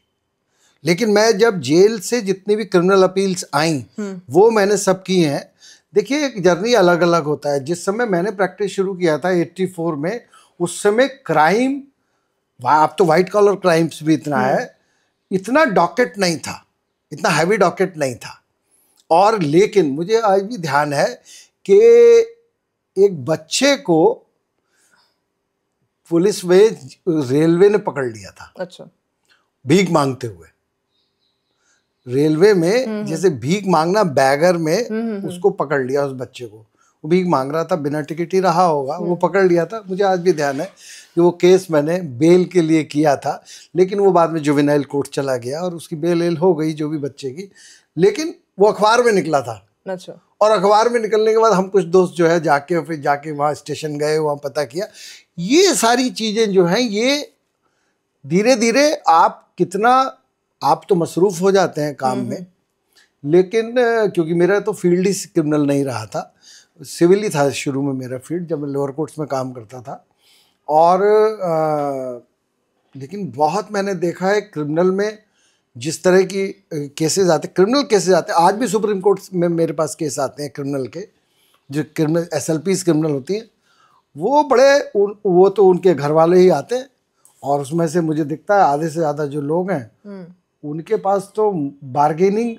लेकिन मैं जब जेल से जितनी भी क्रिमिनल अपील्स आई वो मैंने सब की हैं। देखिए एक जर्नी अलग अलग होता है। जिस समय मैंने प्रैक्टिस शुरू किया था 84 में, उस समय क्राइम, अब तो वाइट कॉलर क्राइम्स भी इतना है, इतना डॉकेट नहीं था, इतना हैवी डॉकेट नहीं था। और लेकिन मुझे आज भी ध्यान है कि एक बच्चे को पुलिस में रेलवे ने पकड़ लिया था। अच्छा। भीख मांगते हुए रेलवे में, जैसे भीख मांगना बैगर में, उसको पकड़ लिया उस बच्चे को। वो भीख मांग रहा था, बिना टिकट ही रहा होगा, वो पकड़ लिया था। मुझे आज भी ध्यान है कि वो केस मैंने बेल के लिए किया था, लेकिन वो बाद में जुवेनाइल कोर्ट चला गया और उसकी बेल हो गई जो भी बच्चे की, लेकिन वो अखबार में निकला था। अच्छा। और अखबार में निकलने के बाद हम कुछ दोस्त जो है फिर जाके वहाँ स्टेशन गए, वहाँ पता किया। ये सारी चीज़ें जो हैं, ये धीरे धीरे आप तो मसरूफ़ हो जाते हैं काम में, लेकिन क्योंकि मेरा तो फील्ड ही क्रिमिनल नहीं रहा था, सिविल ही था शुरू में मेरा फील्ड, जब मैं लोअर कोर्ट्स में काम करता था। और लेकिन बहुत मैंने देखा है क्रिमिनल में जिस तरह की केसेस आते, क्रिमिनल केसेस आते हैं, आज भी सुप्रीम कोर्ट में मेरे पास केस आते हैं क्रिमिनल के, जो क्रिमिनल SLPs क्रिमिनल होती हैं, वो वो तो उनके घर वाले ही आते हैं, और उसमें से मुझे दिखता है आधे से ज़्यादा जो लोग हैं उनके पास तो बार्गेनिंग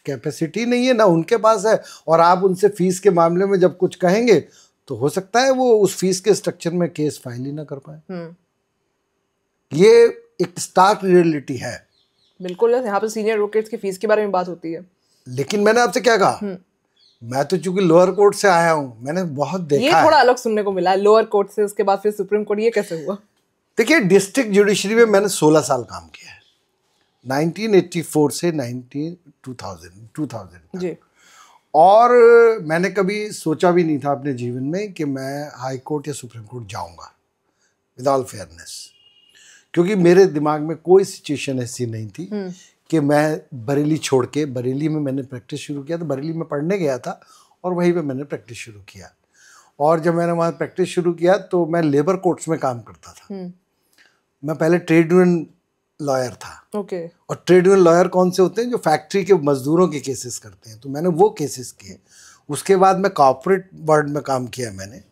कैपेसिटी नहीं है ना उनके पास है, और आप उनसे फीस के मामले में जब कुछ कहेंगे तो हो सकता है वो उस फीस के स्ट्रक्चर में केस फाइल ही ना कर पाए। ये एक स्टार्क रियलिटी है। बिल्कुल, यहाँ पे सीनियर एडवोकेट्स की फीस के बारे में बात होती है। लेकिन मैंने आपसे क्या कहा, मैं तो चूंकि लोअर कोर्ट से आया हूँ, मैंने बहुत देखा ये थोड़ा अलग सुनने को मिला है, लोअर कोर्ट से उसके बाद फिर सुप्रीम कोर्ट, ये कैसे हुआ? देखिए, डिस्ट्रिक्ट जुडिशरी में मैंने 16 साल काम किया है, 1984 से 2000 जी। और मैंने कभी सोचा भी नहीं था अपने जीवन में कि मैं हाई कोर्ट या सुप्रीम कोर्ट जाऊंगा, विद ऑल फेयरनेस, क्योंकि मेरे दिमाग में कोई सिचुएशन ऐसी नहीं थी कि मैं बरेली छोड़ के, बरेली में मैंने प्रैक्टिस शुरू किया, तो बरेली में पढ़ने गया था और वहीं पे मैंने प्रैक्टिस शुरू किया। और जब मैंने वहाँ प्रैक्टिस शुरू किया तो मैं लेबर कोर्ट्स में काम करता था। मैं पहले ट्रेड यूनियन लॉयर था। ओके। और ट्रेड यूनियन लॉयर कौन से होते हैं? जो फैक्ट्री के मजदूरों के केसेस करते हैं, तो मैंने वो केसेस किए। उसके बाद मैं कॉर्पोरेट वर्ल्ड में काम किया मैंने।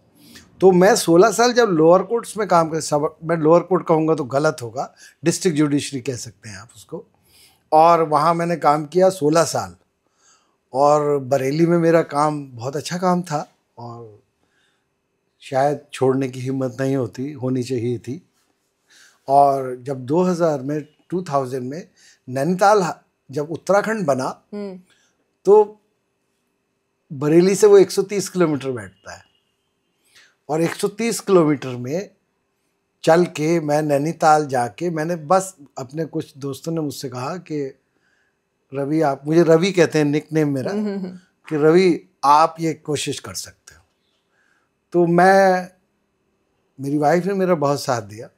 तो मैं 16 साल जब लोअर कोर्ट्स में काम कर, मैं लोअर कोर्ट कहूँगा तो गलत होगा, डिस्ट्रिक्ट जुडिशरी कह सकते हैं आप उसको, और वहाँ मैंने काम किया 16 साल। और बरेली में मेरा काम बहुत अच्छा काम था और शायद छोड़ने की हिम्मत नहीं होनी चाहिए थी। और जब 2000 में नैनीताल जब उत्तराखंड बना तो बरेली से वो 130 किलोमीटर बैठता है, और 130 किलोमीटर में चल के मैं नैनीताल जाके, मैंने बस अपने कुछ दोस्तों ने मुझसे कहा कि रवि, आप, मुझे रवि कहते हैं निकनेम मेरा, कि रवि आप ये कोशिश कर सकते हो। तो मेरी वाइफ ने मेरा बहुत साथ दिया।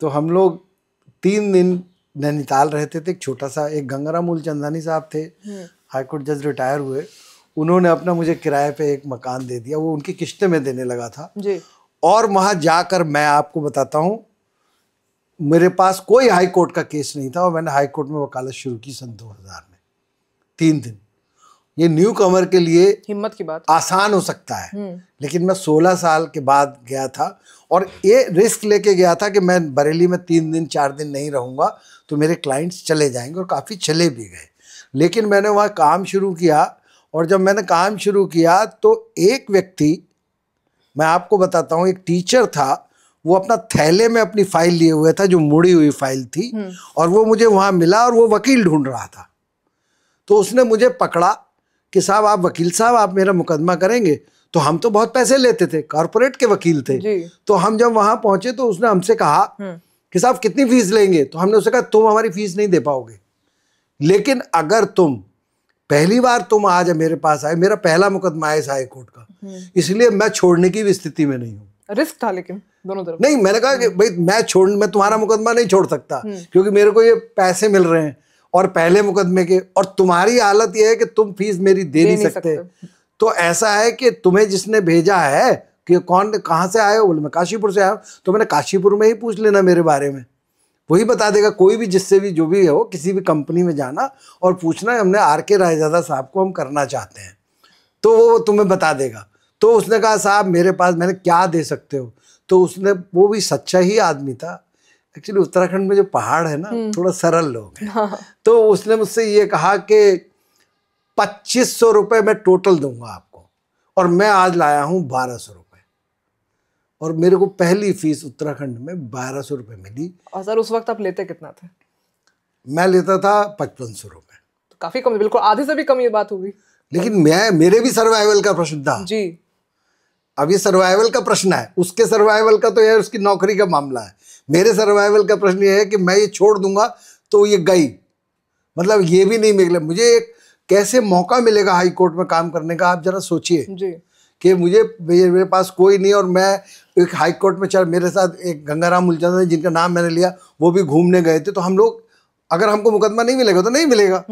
तो हम लोग 3 दिन नैनीताल रहते थे। एक छोटा सा, एक गंगाराम मूलचंदानी साहब थे, हाईकोर्ट जज, रिटायर हुए, उन्होंने अपना मुझे किराए पे एक मकान दे दिया, वो उनकी किस्तें में देने लगा था जी। और वहाँ जाकर मैं आपको बताता हूँ, मेरे पास कोई हाई कोर्ट का केस नहीं था और मैंने हाई कोर्ट में वकालत शुरू की सन 2000 में, 3 दिन। ये न्यू कमर के लिए हिम्मत की बात, आसान हो सकता है, लेकिन मैं 16 साल के बाद गया था और ये रिस्क लेके गया था कि मैं बरेली में 3 दिन 4 दिन नहीं रहूँगा तो मेरे क्लाइंट्स चले जाएंगे, और काफ़ी चले भी गए। लेकिन मैंने वहाँ काम शुरू किया, और जब मैंने काम शुरू किया तो एक व्यक्ति, मैं आपको बताता हूँ, एक टीचर था, वो अपना थैले में अपनी फाइल लिए हुए था, जो मुड़ी हुई फाइल थी, और वो मुझे वहाँ मिला और वो वकील ढूंढ रहा था। तो उसने मुझे पकड़ा कि साहब, आप वकील साहब, आप मेरा मुकदमा करेंगे? तो हम तो बहुत पैसे लेते थे, कॉर्पोरेट के वकील थे जी। तो हम जब वहाँ पहुँचे तो उसने हमसे कहा कि साहब कितनी फीस लेंगे? तो हमने उससे कहा तुम हमारी फीस नहीं दे पाओगे, लेकिन अगर तुम पहली बार तुम आज मेरे पास आए, मेरा पहला मुकदमा है इस हाई कोर्ट का, इसलिए मैं छोड़ने की भी स्थिति में नहीं हूँ। रिस्क था लेकिन दोनों तरफ। नहीं, मैंने कहा कि भाई मैं तुम्हारा मुकदमा नहीं छोड़ सकता, क्योंकि मेरे को ये पैसे मिल रहे हैं और पहले मुकदमे के, और तुम्हारी हालत ये है कि तुम फीस मेरी दे नहीं सकते। तो ऐसा है कि तुम्हें जिसने भेजा है कि कौन, कहाँ से आए हो? बोले मैं काशीपुर से आया हूँ। तो मैंने काशीपुर में ही पूछ लेना मेरे बारे में, वही बता देगा। कोई भी जिससे भी जो भी हो, किसी भी कंपनी में जाना और पूछना हमने RK रायजादा साहब को हम करना चाहते हैं, तो वो तुम्हें बता देगा। तो उसने कहा साहब मेरे पास, मैंने क्या दे सकते हो? तो उसने, वो भी सच्चा ही आदमी था। एक्चुअली उत्तराखंड में जो पहाड़ है ना, थोड़ा सरल लोग हैं। तो उसने मुझसे ये कहा कि 2500 रुपये मैं टोटल दूंगा आपको, और मैं आज लाया हूँ 1200 रुपये, और मेरे को पहली फीस उत्तराखंड में 1200 रुपये मिली। और सर उस वक्त आप लेते कितना थे? मैं लेता था 5500 रुपये। तो काफी कम, बिल्कुल आधे से भी कम ये बात होगी। लेकिन मेरे भी सर्वाइवल का प्रश्न था जी। अब ये सर्वाइवल का प्रश्न है, उसके सर्वाइवल का तो यार उसकी नौकरी का मामला है। मेरे सर्वाइवल का प्रश्न ये है कि मैं ये छोड़ दूंगा तो ये गई, मतलब ये भी नहीं मिले। मुझे एक कैसे मौका मिलेगा हाई कोर्ट में काम करने का, आप जरा सोचिए जी। कि मेरे पास कोई नहीं, और मैं एक हाई कोर्ट में चल, मेरे साथ एक गंगाराम मूलचंद है जिनका नाम मैंने लिया, वो भी घूमने गए थे। तो हम लोग, अगर हमको मुकदमा नहीं मिलेगा तो नहीं मिलेगा,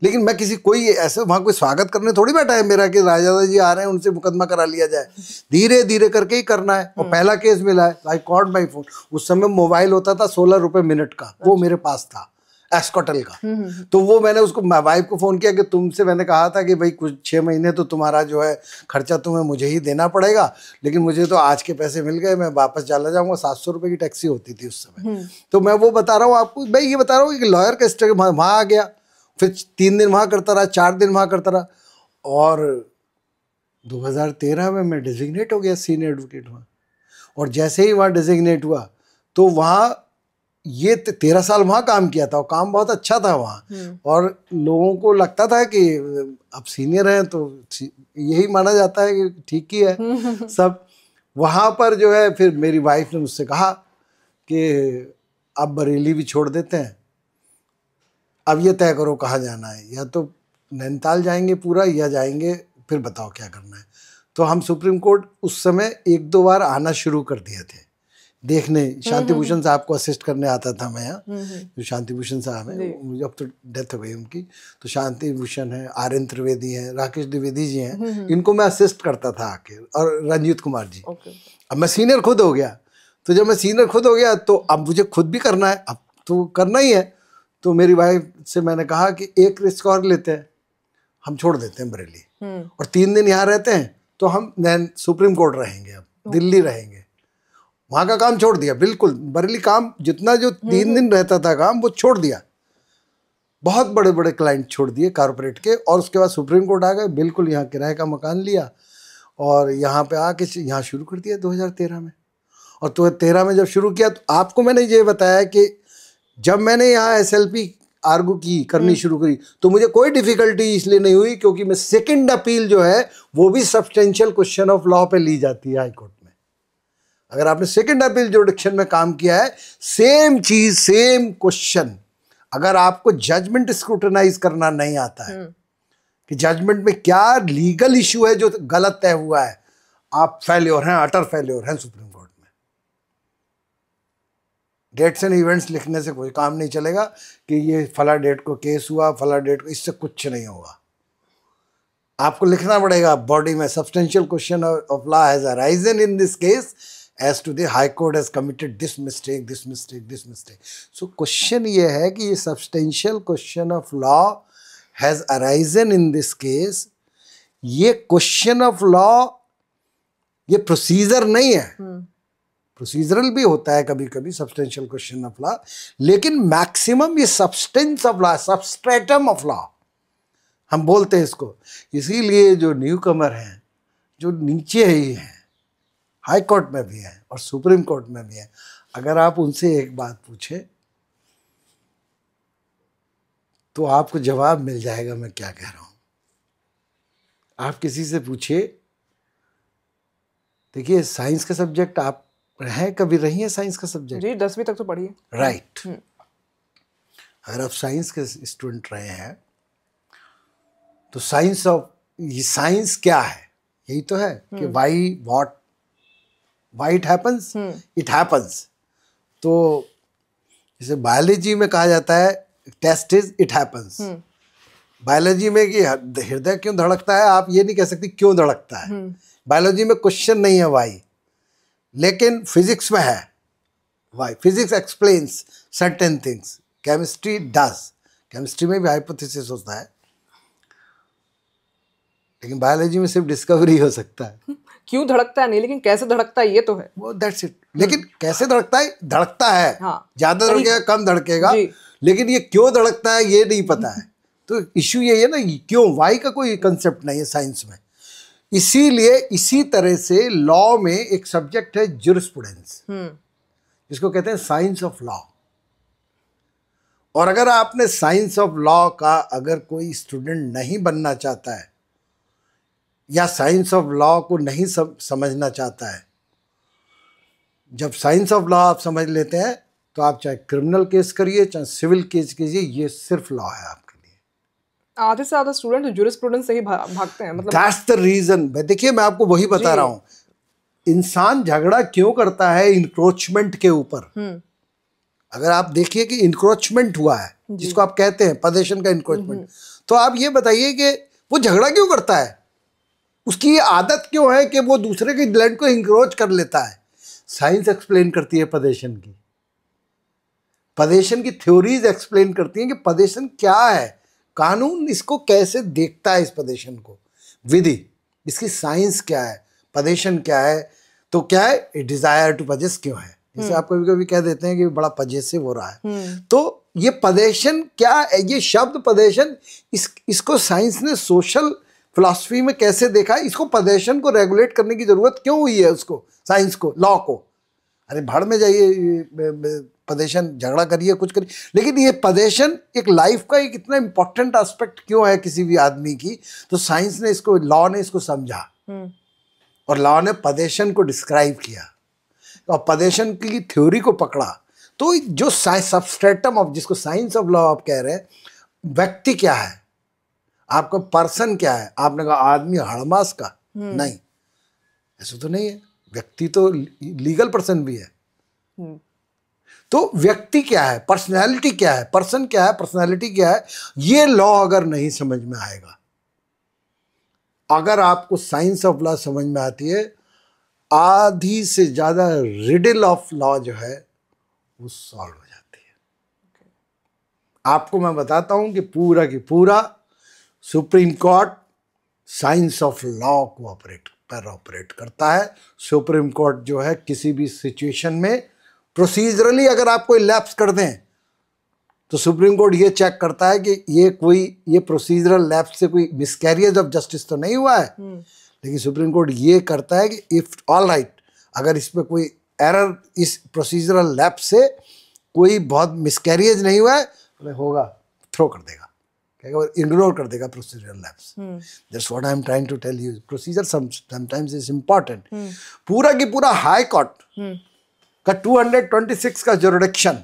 लेकिन मैं कोई ऐसे वहां कोई स्वागत करने थोड़ी बैठा है मेरा कि राजा जी आ रहे हैं उनसे मुकदमा करा लिया जाए। धीरे धीरे करके ही करना है। और पहला केस मिला है, आई कॉल्ड माय फोन। उस समय मोबाइल होता था 16 रुपए मिनट का, वो मेरे पास था एस्कॉटेल का। तो वो मैंने उसको वाइफ को फोन किया कि तुमसे मैंने कहा था कि भाई कुछ 6 महीने तो तुम्हारा जो है खर्चा तुम्हें मुझे ही देना पड़ेगा, लेकिन मुझे तो आज के पैसे मिल गए, मैं वापस चला जाऊंगा। 700 रुपए की टैक्सी होती थी उस समय। तो मैं वो बता रहा हूँ आपको, मैं ये बता रहा हूँ कि लॉयर का स्ट्रगल वहाँ आ गया, फिर 3 दिन वहाँ करता रहा, 4 दिन वहाँ करता रहा, और 2013 में मैं डिजिग्नेट हो गया सीनियर एडवोकेट वहाँ। और जैसे ही वहाँ डिजिग्नेट हुआ तो वहाँ ये 13 साल वहाँ काम किया था, और काम बहुत अच्छा था वहाँ। और लोगों को लगता था कि अब सीनियर हैं तो यही माना जाता है कि ठीक ही है सब। वहाँ पर जो है फिर मेरी वाइफ ने मुझसे कहा कि अब बरेली भी छोड़ देते हैं, अब ये तय करो कहाँ जाना है, या तो नैनीताल जाएंगे पूरा या जाएंगे, फिर बताओ क्या करना है। तो हम सुप्रीम कोर्ट उस समय 1-2 बार आना शुरू कर दिए थे देखने। शांति भूषण साहब को असिस्ट करने आता था मैं यहाँ, जो शांति भूषण साहब हैं, मुझे अब तो डेथ हो गई उनकी। तो शांति भूषण है, आर्यन त्रिवेदी हैं, राकेश द्विवेदी जी हैं, इनको मैं असिस्ट करता था आके, और रंजीत कुमार जी। अब मैं सीनियर खुद हो गया, तो जब मैं सीनियर खुद हो गया तो अब मुझे खुद भी करना है, अब तो करना ही है। तो मेरी वाइफ से मैंने कहा कि एक रिस्क और लेते हैं, हम छोड़ देते हैं बरेली और 3 दिन यहाँ रहते हैं, तो हम सुप्रीम कोर्ट रहेंगे, अब दिल्ली रहेंगे। वहाँ का काम छोड़ दिया बिल्कुल, बरेली काम जितना जो 3 दिन रहता था काम वो छोड़ दिया, बहुत बड़े बड़े क्लाइंट छोड़ दिए कॉर्पोरेट के। और उसके बाद सुप्रीम कोर्ट आ गए, बिल्कुल यहाँ किराए का मकान लिया और यहाँ पे आके यहाँ शुरू कर दिया 2013 में। और 2013 में जब शुरू किया तो आपको मैंने ये बताया कि जब मैंने यहाँ SLP आर्गू करनी शुरू करी तो मुझे कोई डिफिकल्टी इसलिए नहीं हुई क्योंकि मैं सेकंड अपील जो है वो भी सब्सटेंशियल क्वेश्चन ऑफ लॉ पे ली जाती है हाई कोर्ट में। अगर आपने सेकंड अपील जुरिडिक्शन में काम किया है, सेम चीज सेम क्वेश्चन, अगर आपको जजमेंट स्क्रूटनाइज करना नहीं आता है कि जजमेंट में क्या लीगल इश्यू है जो गलत तय हुआ है, आप फेल्योर हैं, अटर फेल्योर हैं सुप्रीम कोर्ट में। डेट्स एंड इवेंट्स लिखने से कोई काम नहीं चलेगा कि ये फला डेट को केस हुआ, फला डेट को, इससे कुछ नहीं होगा। आपको लिखना पड़ेगा बॉडी में, substantial question of law has arisen in this case as to the high court has committed this mistake, this mistake, this mistake. So question ये है कि ये substantial question of law has arisen in this case, ये question of law ये procedure नहीं है, procedural भी होता है कभी कभी substantial question of law, लेकिन maximum ये substance of law, substratum of law हम बोलते हैं इसको। इसीलिए जो न्यूकमर हैं, जो नीचे ही हैं, हाई कोर्ट में भी है और सुप्रीम कोर्ट में भी है, अगर आप उनसे एक बात पूछे तो आपको जवाब मिल जाएगा मैं क्या कह रहा हूं। आप किसी से पूछिए, देखिए साइंस का सब्जेक्ट आप हैं, कभी रही है साइंस का सब्जेक्ट? जी 10वीं तक तो पढ़ी है। राइट। अगर आप साइंस के स्टूडेंट रहे हैं तो साइंस ऑफ, ये साइंस क्या है, यही तो है कि why what why it happens, it happens. तो जैसे बायोलॉजी में कहा जाता है test is it happens, biology में कि हृदय क्यों धड़कता है, आप ये नहीं कह सकते क्यों धड़कता है। बायोलॉजी में क्वेश्चन नहीं है वाई, लेकिन फिजिक्स में है why. Physics explains certain things, chemistry does, chemistry में भी हाइपोथेसिस होता है, लेकिन बायोलॉजी में सिर्फ डिस्कवरी हो सकता है। क्यों धड़कता है नहीं, लेकिन कैसे धड़कता है ये तो है, वो दैट्स इट। लेकिन कैसे धड़कता है, धड़कता है, हाँ, ज्यादा धड़केगा कम धड़केगा, लेकिन ये क्यों धड़कता है ये नहीं पता है। तो इश्यू ये है ना, क्यों, वाई का कोई कंसेप्ट नहीं है साइंस में। इसीलिए इसी तरह से लॉ में एक सब्जेक्ट है ज्यूरिस्प्रूडेंस, जिसको कहते हैं साइंस ऑफ लॉ। और अगर आपने साइंस ऑफ लॉ का अगर कोई स्टूडेंट नहीं बनना चाहता है या साइंस ऑफ लॉ को नहीं समझना चाहता है, जब साइंस ऑफ लॉ आप समझ लेते हैं तो आप चाहे क्रिमिनल केस करिए चाहे सिविल केस कीजिए, ये सिर्फ लॉ है आपके लिए। आधे से ज्यादा स्टूडेंट ज्यूरिस्प्रूडेंस से ही भागते हैं, मतलब दैट्स द रीजन। देखिए मैं आपको वही बता रहा हूँ, इंसान झगड़ा क्यों करता है इंक्रोचमेंट के ऊपर। अगर आप देखिए कि इंक्रोचमेंट हुआ है, जिसको आप कहते हैं पदेशन का इंक्रोचमेंट, तो आप ये बताइए कि वो झगड़ा क्यों करता है, उसकी ये आदत क्यों है कि वो दूसरे के लैंड को इंक्रोच कर लेता है। साइंस एक्सप्लेन करती है पदेशन की, पदेशन की थ्योरीज एक्सप्लेन करती हैं कि पदेशन क्या है, कानून इसको कैसे देखता है, इस पदेशन को, विधि, इसकी साइंस क्या है, पदेशन क्या है, तो क्या है डिजायर टू पजेस क्यों है। जैसे आप कभी कभी कह देते हैं कि बड़ा पजेसिव हो रहा है, तो ये पदेशन क्या है, ये शब्द पदेशन, इसको साइंस ने सोशल फिलॉसफी में कैसे देखा, इसको पदेशन को रेगुलेट करने की जरूरत क्यों हुई है, उसको साइंस को, लॉ को। अरे भाड़ में जाइए, पदेशन झगड़ा करिए, कुछ करिए, लेकिन ये पदेशन एक लाइफ का एक इतना इंपॉर्टेंट एस्पेक्ट क्यों है किसी भी आदमी की, तो साइंस ने इसको, लॉ ने इसको समझा और लॉ ने पदेशन को डिस्क्राइब किया और पदेशन की थ्योरी को पकड़ा। तो जो सबस्ट्रेटम ऑफ, जिसको साइंस ऑफ लॉ आप कह रहे हैं, व्यक्ति क्या है, आपका पर्सन क्या है। आपने कहा आदमी हड़मास का, नहीं, ऐसा तो नहीं है, व्यक्ति तो लीगल पर्सन भी है। तो व्यक्ति क्या है, पर्सनैलिटी क्या है, पर्सन क्या है, पर्सनैलिटी क्या है, ये लॉ अगर नहीं समझ में आएगा, अगर आपको साइंस ऑफ लॉ समझ में आती है, आधी से ज्यादा रिडल ऑफ लॉ जो है वो सॉल्व हो जाती है। आपको मैं बताता हूं कि पूरा की पूरा supreme court science of law को ऑपरेट करता है। सुप्रीम कोर्ट जो है किसी भी सिचुएशन में प्रोसीजरली अगर आप कोई लैप्स कर दें तो सुप्रीम कोर्ट ये चेक करता है कि ये प्रोसीजरल लैप्स से कोई मिसकैरियज ऑफ जस्टिस तो नहीं हुआ है। लेकिन सुप्रीम कोर्ट ये करता है कि इफ ऑल राइट, अगर इसमें कोई एरर, इस प्रोसीजरल लैप्स से कोई बहुत मिसकैरियज नहीं हुआ है, तो होगा, थ्रो कर देगा, इग्नोर कर देगा procedural lapse. That's what I am trying to tell you, procedure sometimes is important. पूरा की पूरा हाई कोर्ट का 226 का जुरिडिक्शन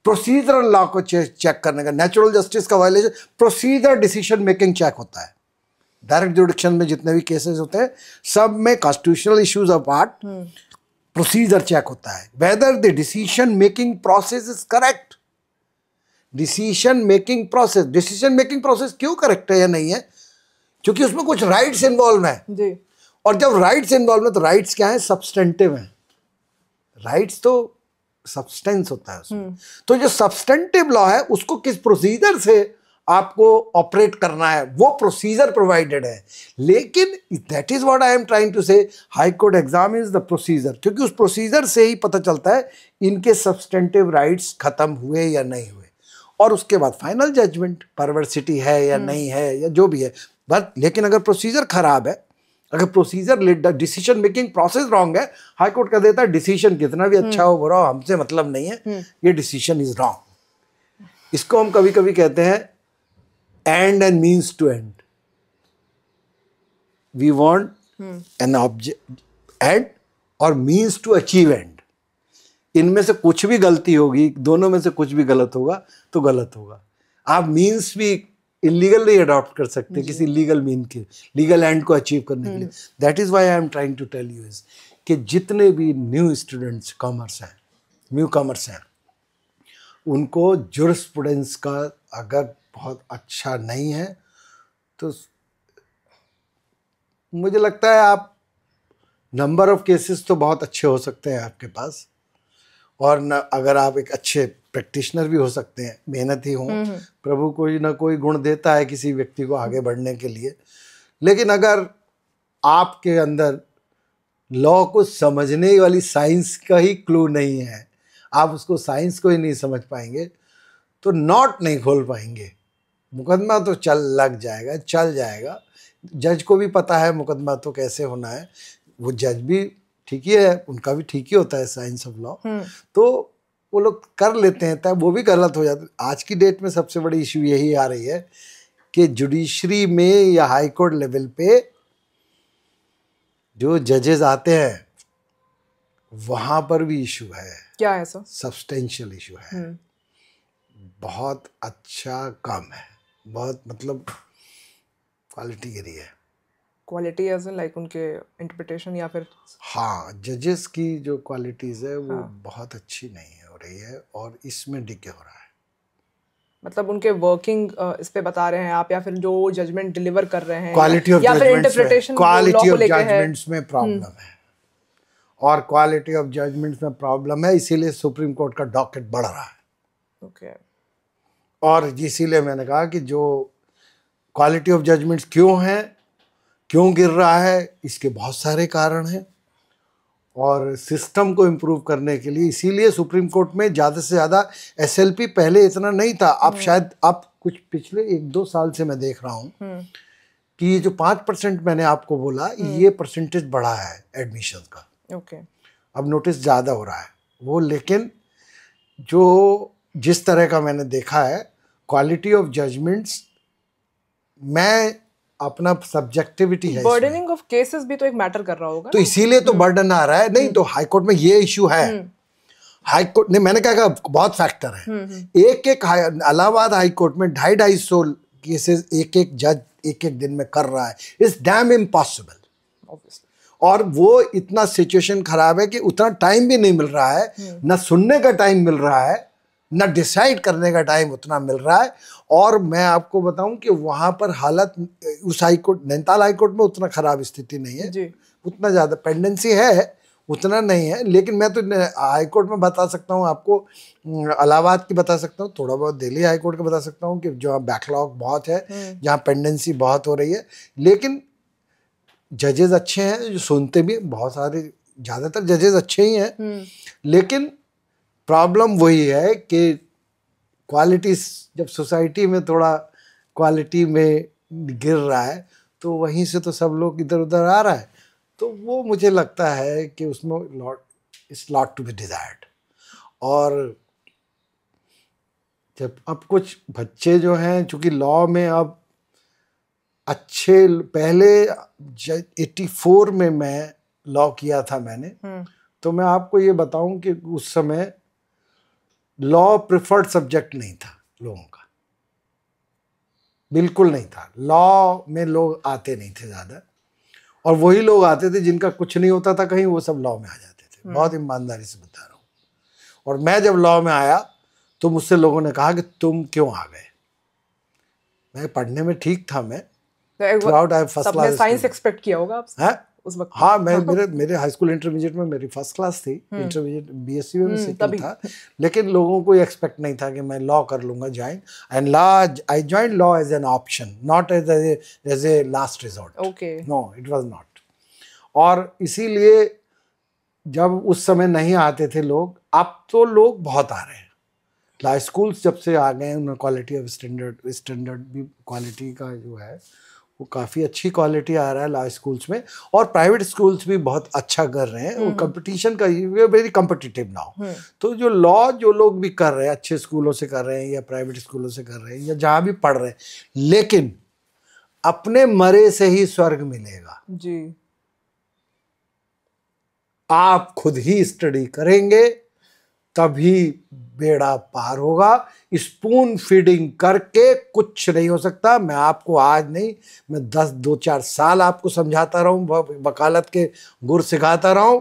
प्रोसीजरल लॉ को चेक करने का, नेचुरल जस्टिस का violation, procedure decision making check होता है। डायरेक्ट जुरिडिक्शन में जितने भी केसेस होते हैं सब में constitutional issues of part procedure check होता है, whether the decision making process is correct. Decision making process क्यों करेक्ट है या नहीं है, क्योंकि उसमें कुछ राइट्स इन्वॉल्व हैं जी। और जब राइट्स इन्वॉल्व है तो राइट्स क्या है, सब्सटेंटिव हैं। राइट्स तो सब्सटेंस होता है उसमें। तो जो सब्सटेंटिव लॉ है उसको किस प्रोसीजर से आपको ऑपरेट करना है, वो प्रोसीजर प्रोवाइडेड है। लेकिन that is what I am trying to say, high court exam is the procedure, क्योंकि उस प्रोसीजर से ही पता चलता है इनके सब्सटेंटिव राइट्स खत्म हुए या नहीं हुए, और उसके बाद फाइनल जजमेंट, परवर्सिटी है या नहीं है या जो भी है। बट लेकिन अगर प्रोसीजर खराब है, अगर procedure decision making process wrong है, हाई कोर्ट कह देता है डिसीजन कितना भी अच्छा हो बुरा हो हमसे मतलब नहीं है, ये डिसीजन इज रॉन्ग। इसको हम कभी कभी कहते हैं end and means to end. We want an object end और मीन्स टू अचीव एंड। इनमें से कुछ भी गलती होगी, दोनों में से कुछ भी गलत होगा तो गलत होगा। आप मीन्स भी इलीगल नहीं अडॉप्ट कर सकते किसी लीगल मीन के, लीगल एंड को अचीव करने के लिए। That is why I am trying to tell you is कि जितने भी न्यू स्टूडेंट्स कॉमर्स हैं, न्यू कॉमर्स हैं, उनको जुरिस्प्रूडेंस का अगर बहुत अच्छा नहीं है तो मुझे लगता है आप, नंबर ऑफ केसेस तो बहुत अच्छे हो सकते हैं आपके पास, और न अगर आप एक अच्छे प्रैक्टिशनर भी हो सकते हैं, मेहनती हों, प्रभु कोई ना कोई गुण देता है किसी व्यक्ति को आगे बढ़ने के लिए। लेकिन अगर आपके अंदर लॉ को समझने वाली साइंस का ही क्लू नहीं है, आप उसको साइंस को ही नहीं समझ पाएंगे, तो नॉट नहीं खोल पाएंगे। मुकदमा तो चल जाएगा। जज को भी पता है मुकदमा तो कैसे होना है, वो जज भी ठीक ही है, उनका भी ठीक ही होता है साइंस ऑफ लॉ, तो वो लोग कर लेते हैं, तब वो भी गलत हो जाते हैं। आज की डेट में सबसे बड़ी इशू यही आ रही है कि जुडिशरी में या हाई कोर्ट लेवल पे जो जजेस आते हैं वहां पर भी इशू है, क्या है सर? सब्सटेंशियल इशू है। बहुत अच्छा काम है, बहुत मतलब क्वालिटी गिरी है। क्वालिटी एज इन लाइक उनके इंटरप्रिटेशन या फिर? हाँ, जजेस की जो क्वालिटीज है वो बहुत अच्छी नहीं हो रही है और इसमें डिके हो रहा है। मतलब उनके वर्किंग इस पे बता रहे हैं आप, या फिर जो जजमेंट डिलीवर कर रहे हैं, क्वालिटी ऑफ या फिर इंटरप्रिटेशन क्वालिटी ऑफ जजमेंट्स में प्रॉब्लम है, और क्वालिटी ऑफ जजमेंट्स में प्रॉब्लम है, इसीलिए सुप्रीम कोर्ट का डॉकेट बढ़ रहा है। ओके। और इसीलिए मैंने कहा कि जो क्वालिटी ऑफ जजमेंट्स क्यों गिर रहा है, इसके बहुत सारे कारण हैं, और सिस्टम को इम्प्रूव करने के लिए इसीलिए सुप्रीम कोर्ट में ज़्यादा से ज़्यादा SLP पहले इतना नहीं था। अब शायद अब कुछ पिछले 1-2 साल से मैं देख रहा हूँ कि ये जो 5% मैंने आपको बोला, ये परसेंटेज बढ़ा है एडमिशन का। ओके। अब नोटिस ज़्यादा हो रहा है वो, लेकिन जो जिस तरह का मैंने देखा है क्वालिटी ऑफ जजमेंट्स, मैं अपना सब्जेक्टिविटी है, बर्डनिंग ऑफ केसेस भी तो एक मैटर कर रहा होगा, तो इसीलिए तो बर्डन आ रहा है। नहीं तो हाई कोर्ट में ये इशू है। हाई कोर्ट ने, मैंने कहा बहुत फैक्टर है। एक इलाहाबाद हाई कोर्ट में 250-250 केसेस एक जज एक दिन में कर रहा है, इट्स डैम इम्पॉसिबल। और वो इतना सिचुएशन खराब है कि उतना टाइम भी नहीं मिल रहा है, ना सुनने का टाइम मिल रहा है, ना डिसाइड करने का टाइम उतना मिल रहा है। और मैं आपको बताऊं कि वहां पर हालत उस high court, Nainital high court में उतना खराब स्थिति नहीं है जी। उतना ज़्यादा पेंडेंसी है, उतना नहीं है। लेकिन मैं तो हाई कोर्ट में बता सकता हूँ आपको, इलाहाबाद की बता सकता हूँ, थोड़ा बहुत दिल्ली हाई कोर्ट का बता सकता हूँ कि जहाँ बैकलॉग बहुत है, जहाँ पेंडेंसी बहुत हो रही है। लेकिन जजेस अच्छे हैं, जो सुनते भी बहुत सारे, ज़्यादातर जजेस अच्छे ही हैं, लेकिन प्रॉब्लम वही है कि क्वालिटी, जब सोसाइटी में थोड़ा क्वालिटी में गिर रहा है तो वहीं से तो सब लोग इधर उधर आ रहा है, तो वो मुझे लगता है कि उसमें लॉट टू बी डिजायर्ड। और जब अब कुछ बच्चे जो हैं, चूंकि लॉ में अब अच्छे, पहले 84 में मैं लॉ किया था मैंने, तो मैं आपको ये बताऊं कि उस समय लॉ प्रिफर्ड सब्जेक्ट नहीं था लोगों का, बिल्कुल नहीं था। लॉ में लोग आते नहीं थे ज़्यादा, और वही लोग आते थे जिनका कुछ नहीं होता था कहीं, वो सब लॉ में आ जाते थे। बहुत ईमानदारी से बता रहा हूँ। और मैं जब लॉ में आया तो मुझसे लोगों ने कहा कि तुम क्यों आ गए। मैं पढ़ने में ठीक था, मैं थ्रूआउट आई फर्स्ट क्लास। साइंस एक्सपेक्ट किया होगा आपसे उस वक्त? हाँ, मैं मेरे हाई स्कूल इंटरमीडिएट में मेरी फर्स्ट क्लास थी, इंटरमीडिएट BSc में सेकंड था। लेकिन लोगों को एक्सपेक्ट नहीं था कि मैं लॉ कर लूंगा join, and law I join law as an option, not as a last resort. Okay. No, it was not. और इसीलिए जब उस समय नहीं आते थे लोग, अब तो लोग बहुत आ रहे हैं। लॉ स्कूल्स जब से आ गए हैं, उनमें क्वालिटी ऑफ स्टैंडर्ड भी, क्वालिटी का जो है वो काफ़ी अच्छी क्वालिटी आ रहा है लॉ स्कूल्स में। और प्राइवेट स्कूल्स भी बहुत अच्छा कर रहे हैं। वो कंपटीशन का, वेरी कम्पिटिटिव नाउ। तो जो लॉ जो लोग भी कर रहे हैं, अच्छे स्कूलों से कर रहे हैं या प्राइवेट स्कूलों से कर रहे हैं या जहाँ भी पढ़ रहे हैं, लेकिन अपने मरे से ही स्वर्ग मिलेगा जी। आप खुद ही स्टडी करेंगे तभी बेड़ा पार होगा। स्पून फीडिंग करके कुछ नहीं हो सकता। मैं आपको आज नहीं, मैं 2-4 साल आपको समझाता रहूं, वकालत के गुर सिखाता रहूं,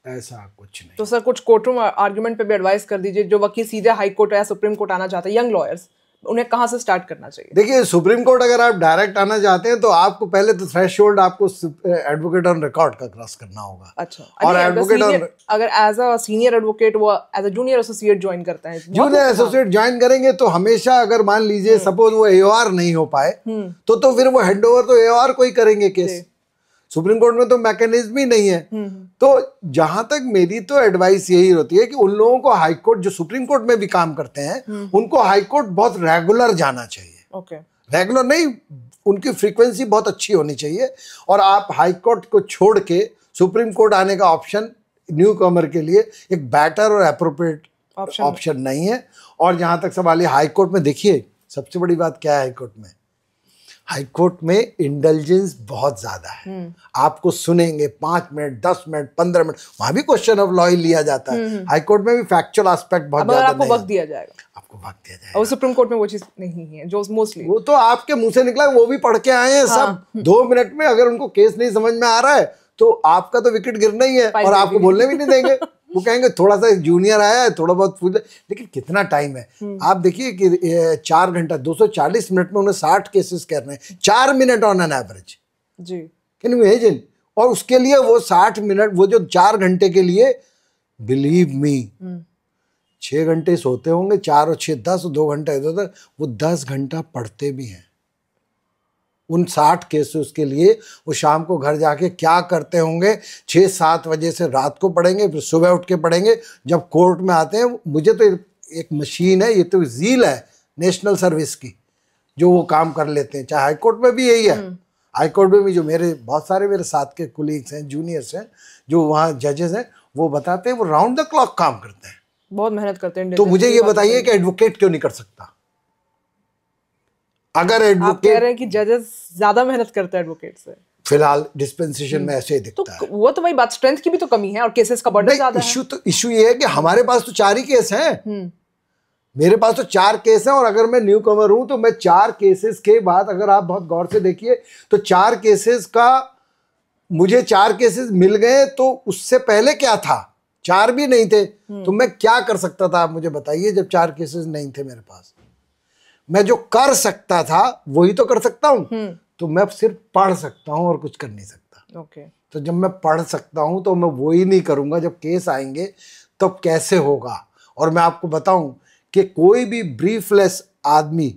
ऐसा कुछ नहीं। तो सर कुछ कोर्टरूम आर्गुमेंट पे भी एडवाइस कर दीजिए, जो वकील सीधे हाई कोर्ट या सुप्रीम कोर्ट आना चाहते हैं, यंग लॉयर्स, उन्हें कहाँ से स्टार्ट करना चाहिए? देखिए, सुप्रीम कोर्ट अगर आप डायरेक्ट आना चाहते हैं तो आपको पहले तो थ्रेशोल्ड आपको एडवोकेट ऑन रिकॉर्ड का क्रॉस करना होगा। अच्छा। और एडवोकेट अगर एज अ सीनियर एडवोकेट वो as a junior associate join करते हैं, जूनियर एसोसिएट ज्वाइन करेंगे तो हमेशा, अगर मान लीजिए सपोज वो AOR नहीं हो पाए तो फिर वो हैंडओवर तो AOR को ही करेंगे केस। सुप्रीम कोर्ट में तो मैकेनिज्म ही नहीं है। तो जहां तक मेरी तो एडवाइस यही होती है कि उन लोगों को हाई कोर्ट, जो सुप्रीम कोर्ट में भी काम करते हैं, उनको हाई कोर्ट बहुत रेगुलर जाना चाहिए। ओके। रेगुलर नहीं, उनकी फ्रीक्वेंसी बहुत अच्छी होनी चाहिए। और आप हाई कोर्ट को छोड़ के सुप्रीम कोर्ट आने का ऑप्शन न्यू कमर के लिए एक बेटर और एप्रोप्रिएट ऑप्शन नहीं है। और जहां तक सवाल है हाई कोर्ट में, देखिए सबसे बड़ी बात क्या है हाई कोर्ट में, हाई कोर्ट में इंटेलिजेंस बहुत ज्यादा है। आपको सुनेंगे 5 मिनट, 10 मिनट, 15 मिनट, वहां भी क्वेश्चन ऑफ लॉ ही लिया जाता है। हाई कोर्ट में भी फैक्चुअल एस्पेक्ट बहुत अब ज्यादा आपको वक्त दिया जाएगा, आपको वक्त दिया जाएगा। और सुप्रीम कोर्ट में वो चीज नहीं है जो मोस्टली, वो तो आपके मुंह से निकला, वो भी पढ़ के आए हैं सब। 2 मिनट में अगर उनको केस नहीं समझ में आ रहा है तो आपका तो विकेट गिरना ही है, और आपको बोलने भी नहीं देंगे। वो कहेंगे थोड़ा सा जूनियर आया है, थोड़ा बहुत फूल, लेकिन कितना टाइम है। आप देखिए कि 4 घंटा 240 मिनट में उन्हें 60 केसेस करने हैं, 4 मिनट ऑन एन एवरेज जी। Can you imagine? और उसके लिए वो 60 मिनट, वो जो 4 घंटे के लिए, बिलीव मी 6 घंटे सोते होंगे, 4 और 6 10, 2 घंटे इधर, वो 10 घंटा पढ़ते भी हैं उन 60 केसेस के लिए। वो शाम को घर जाके क्या करते होंगे, 6-7 बजे से रात को पढ़ेंगे, फिर सुबह उठ के पढ़ेंगे। जब कोर्ट में आते हैं, मुझे तो एक मशीन है, ये तो झील है नेशनल सर्विस की, जो वो काम कर लेते हैं। चाहे हाई कोर्ट में भी यही है। हाई कोर्ट में भी जो बहुत सारे मेरे साथ के कुलीग्स हैं, जूनियर्स हैं, जो वहाँ जजेस हैं, वो बताते हैं वो राउंड द क्लॉक काम करते हैं, बहुत मेहनत करते हैं। तो मुझे ये बताइए कि एडवोकेट क्यों नहीं कर सकता? अगर एडवोकेट, आप कह रहे हैं कि जजेस ज्यादा मेहनत करते हैं एडवोकेट से, फिलहाल डिस्पेंसेशन में ऐसे ही दिखता है। वो तो वही बात, स्ट्रेंथ की भी तो कमी है और केसेस का बर्डन ज्यादा है। इशू ये है कि हमारे पास तो 4 ही केस हैं। मेरे पास तो 4 केस हैं, और अगर मैं न्यू कमर हूं तो मैं 4 केसेस के बाद, अगर आप बहुत गौर से देखिए तो 4 केसेस का, मुझे 4 केसेस मिल गए, तो उससे पहले क्या था? 4 भी नहीं थे, तो मैं क्या कर सकता था? आप मुझे बताइए। जब 4 केसेस नहीं थे मेरे पास, मैं जो कर सकता था वही तो कर सकता हूं। तो मैं सिर्फ पढ़ सकता हूं और कुछ कर नहीं सकता। ओके। तो जब मैं पढ़ सकता हूं तो मैं वही नहीं करूंगा। जब केस आएंगे तब कैसे होगा? और मैं आपको बताऊं कि कोई भी ब्रीफलेस आदमी,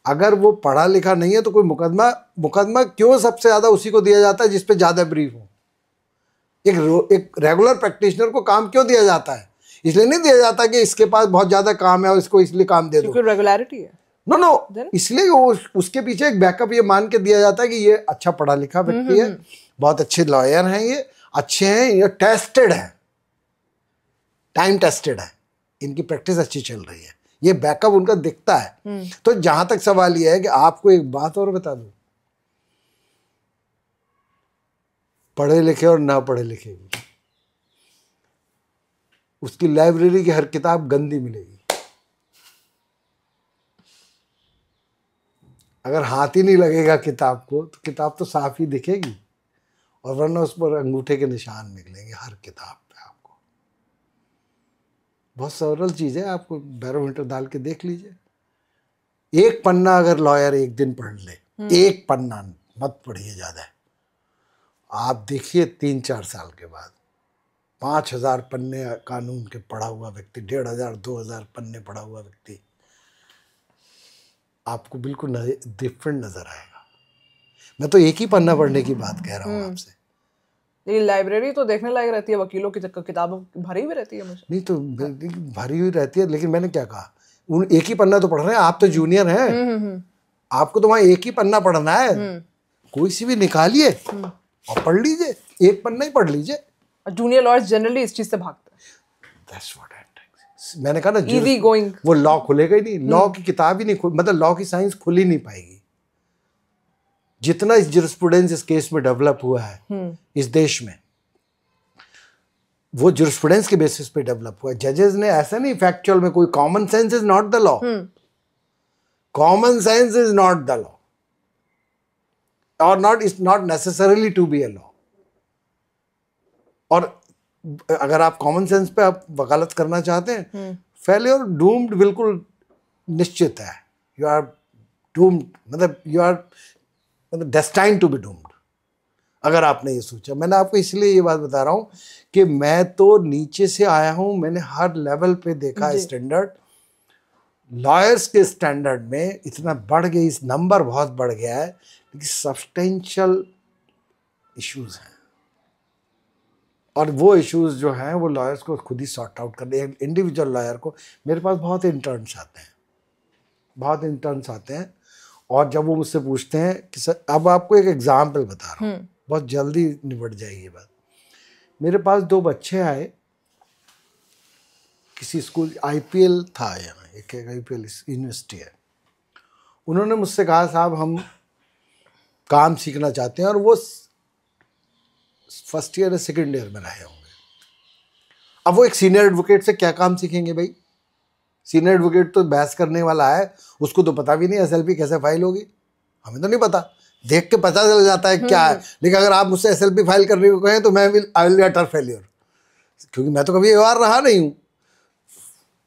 अगर वो पढ़ा लिखा नहीं है, तो कोई मुकदमा क्यों सबसे ज्यादा उसी को दिया जाता है जिस पे ज्यादा ब्रीफ हो? एक रेगुलर प्रैक्टिशनर को काम क्यों दिया जाता है? इसलिए नहीं दिया जाता कि इसके पास बहुत ज्यादा काम है और इसको इसलिए काम दे दो, क्योंकि रेगुलरिटी है। नो, इसलिए उसके पीछे एक बैकअप ये मान के दिया जाता है कि ये अच्छा पढ़ा लिखा व्यक्ति है, बहुत अच्छे लॉयर हैं, ये अच्छे हैं, ये टेस्टेड है, टाइम टेस्टेड है, इनकी प्रैक्टिस अच्छी चल रही है, ये बैकअप उनका दिखता है। तो जहां तक सवाल ये है कि आपको एक बात और बता दूं, पढ़े लिखे और ना पढ़े लिखे भी, उसकी लाइब्रेरी की हर किताब गंदी मिलेगी। अगर हाथ ही नहीं लगेगा किताब को, तो किताब तो साफ ही दिखेगी, और वरना उस पर अंगूठे के निशान निकलेंगे हर किताब पे। आपको बहुत सरल चीज है, आपको बैरोमीटर डाल के देख लीजिए। एक पन्ना अगर लॉयर एक दिन पढ़ ले, एक पन्ना, मत पढ़िए ज्यादा, आप देखिए 3-4 साल के बाद 5000 पन्ने कानून के पढ़ा हुआ व्यक्ति, 1500-2000 पन्ने पढ़ा हुआ व्यक्ति, आपको बिल्कुल डिफरेंट नजर आएगा। मैं तो एक ही पन्ना पढ़ने की बात कह रहा हूँ आपसे। लेकिन लाइब्रेरी तो देखने लायक रहती है, वकीलों की किताबों भरी हुई रहती है। मुझे नहीं तो भरी हुई रहती है, लेकिन मैंने क्या कहा, उन एक ही पन्ना तो पढ़ रहे हैं। आप तो जूनियर हैं, आपको तो वहां एक ही पन्ना पढ़ना है, कोई सी भी निकालिए और पढ़ लीजिए, एक पन्ना ही पढ़ लीजिए। जूनियर लॉयर्स जनरली इस चीज से भागते हैं। That's what I'm saying. मैंने कहा ना, Easy going. वो लॉ खुलेगा ही नहीं, लॉ की किताब ही नहीं मतलब लॉ की साइंस खुल ही नहीं पाएगी। जितना इस जुरिस्प्रूडेंस इस केस में डेवलप हुआ है इस देश में, वो जुरिस्प्रूडेंस के बेसिस पे डेवलप हुआ है। जजेस ने ऐसा नहीं, फैक्चुअल में कोई common sense is not the law, common sense is not the law, और not is not necessarily to be a law. और अगर आप कॉमन सेंस पे आप वकालत करना चाहते हैं, फेलियर डूम्ड बिल्कुल निश्चित है। यू आर डूम्ड, मतलब you are destined to be doomed, अगर आपने ये सोचा। मैंने आपको इसलिए ये बात बता रहा हूं कि मैं तो नीचे से आया हूं, मैंने हर लेवल पे देखा है स्टैंडर्ड। लॉयर्स के स्टैंडर्ड में इतना बढ़ गया, इस नंबर बहुत बढ़ गया है, लेकिन सब्सटेंशियल इश्यूज हैं, और वो इश्यूज जो हैं वो लॉयर्स को खुद ही सॉर्ट आउट करने। एक इंडिविजुअल लॉयर को, मेरे पास बहुत इंटर्न्स आते हैं, और जब वो मुझसे पूछते हैं कि सर, अब आपको एक एग्जाम्पल बता रहा हूँ, बहुत जल्दी निबट जाएगी ये बात। मेरे पास 2 बच्चे आए, किसी स्कूल, IPL था यहाँ, एक IPL यूनिवर्सिटी है। उन्होंने मुझसे कहा, साहब हम काम सीखना चाहते हैं और वो फर्स्ट ईयर या सेकेंड ईयर में रहे होंगे। अब वो एक सीनियर एडवोकेट से क्या काम सीखेंगे भाई? सीनियर एडवोकेट तो बहस करने वाला है, उसको तो पता भी नहीं एसएलपी कैसे फाइल होगी, हमें तो नहीं पता, देख के पता चल जाता है क्या है। लेकिन अगर आप मुझसे एसएलपी फाइल करने को कहें तो I will be utter failure, क्योंकि मैं तो कभी व्यवहार रहा नहीं हूँ।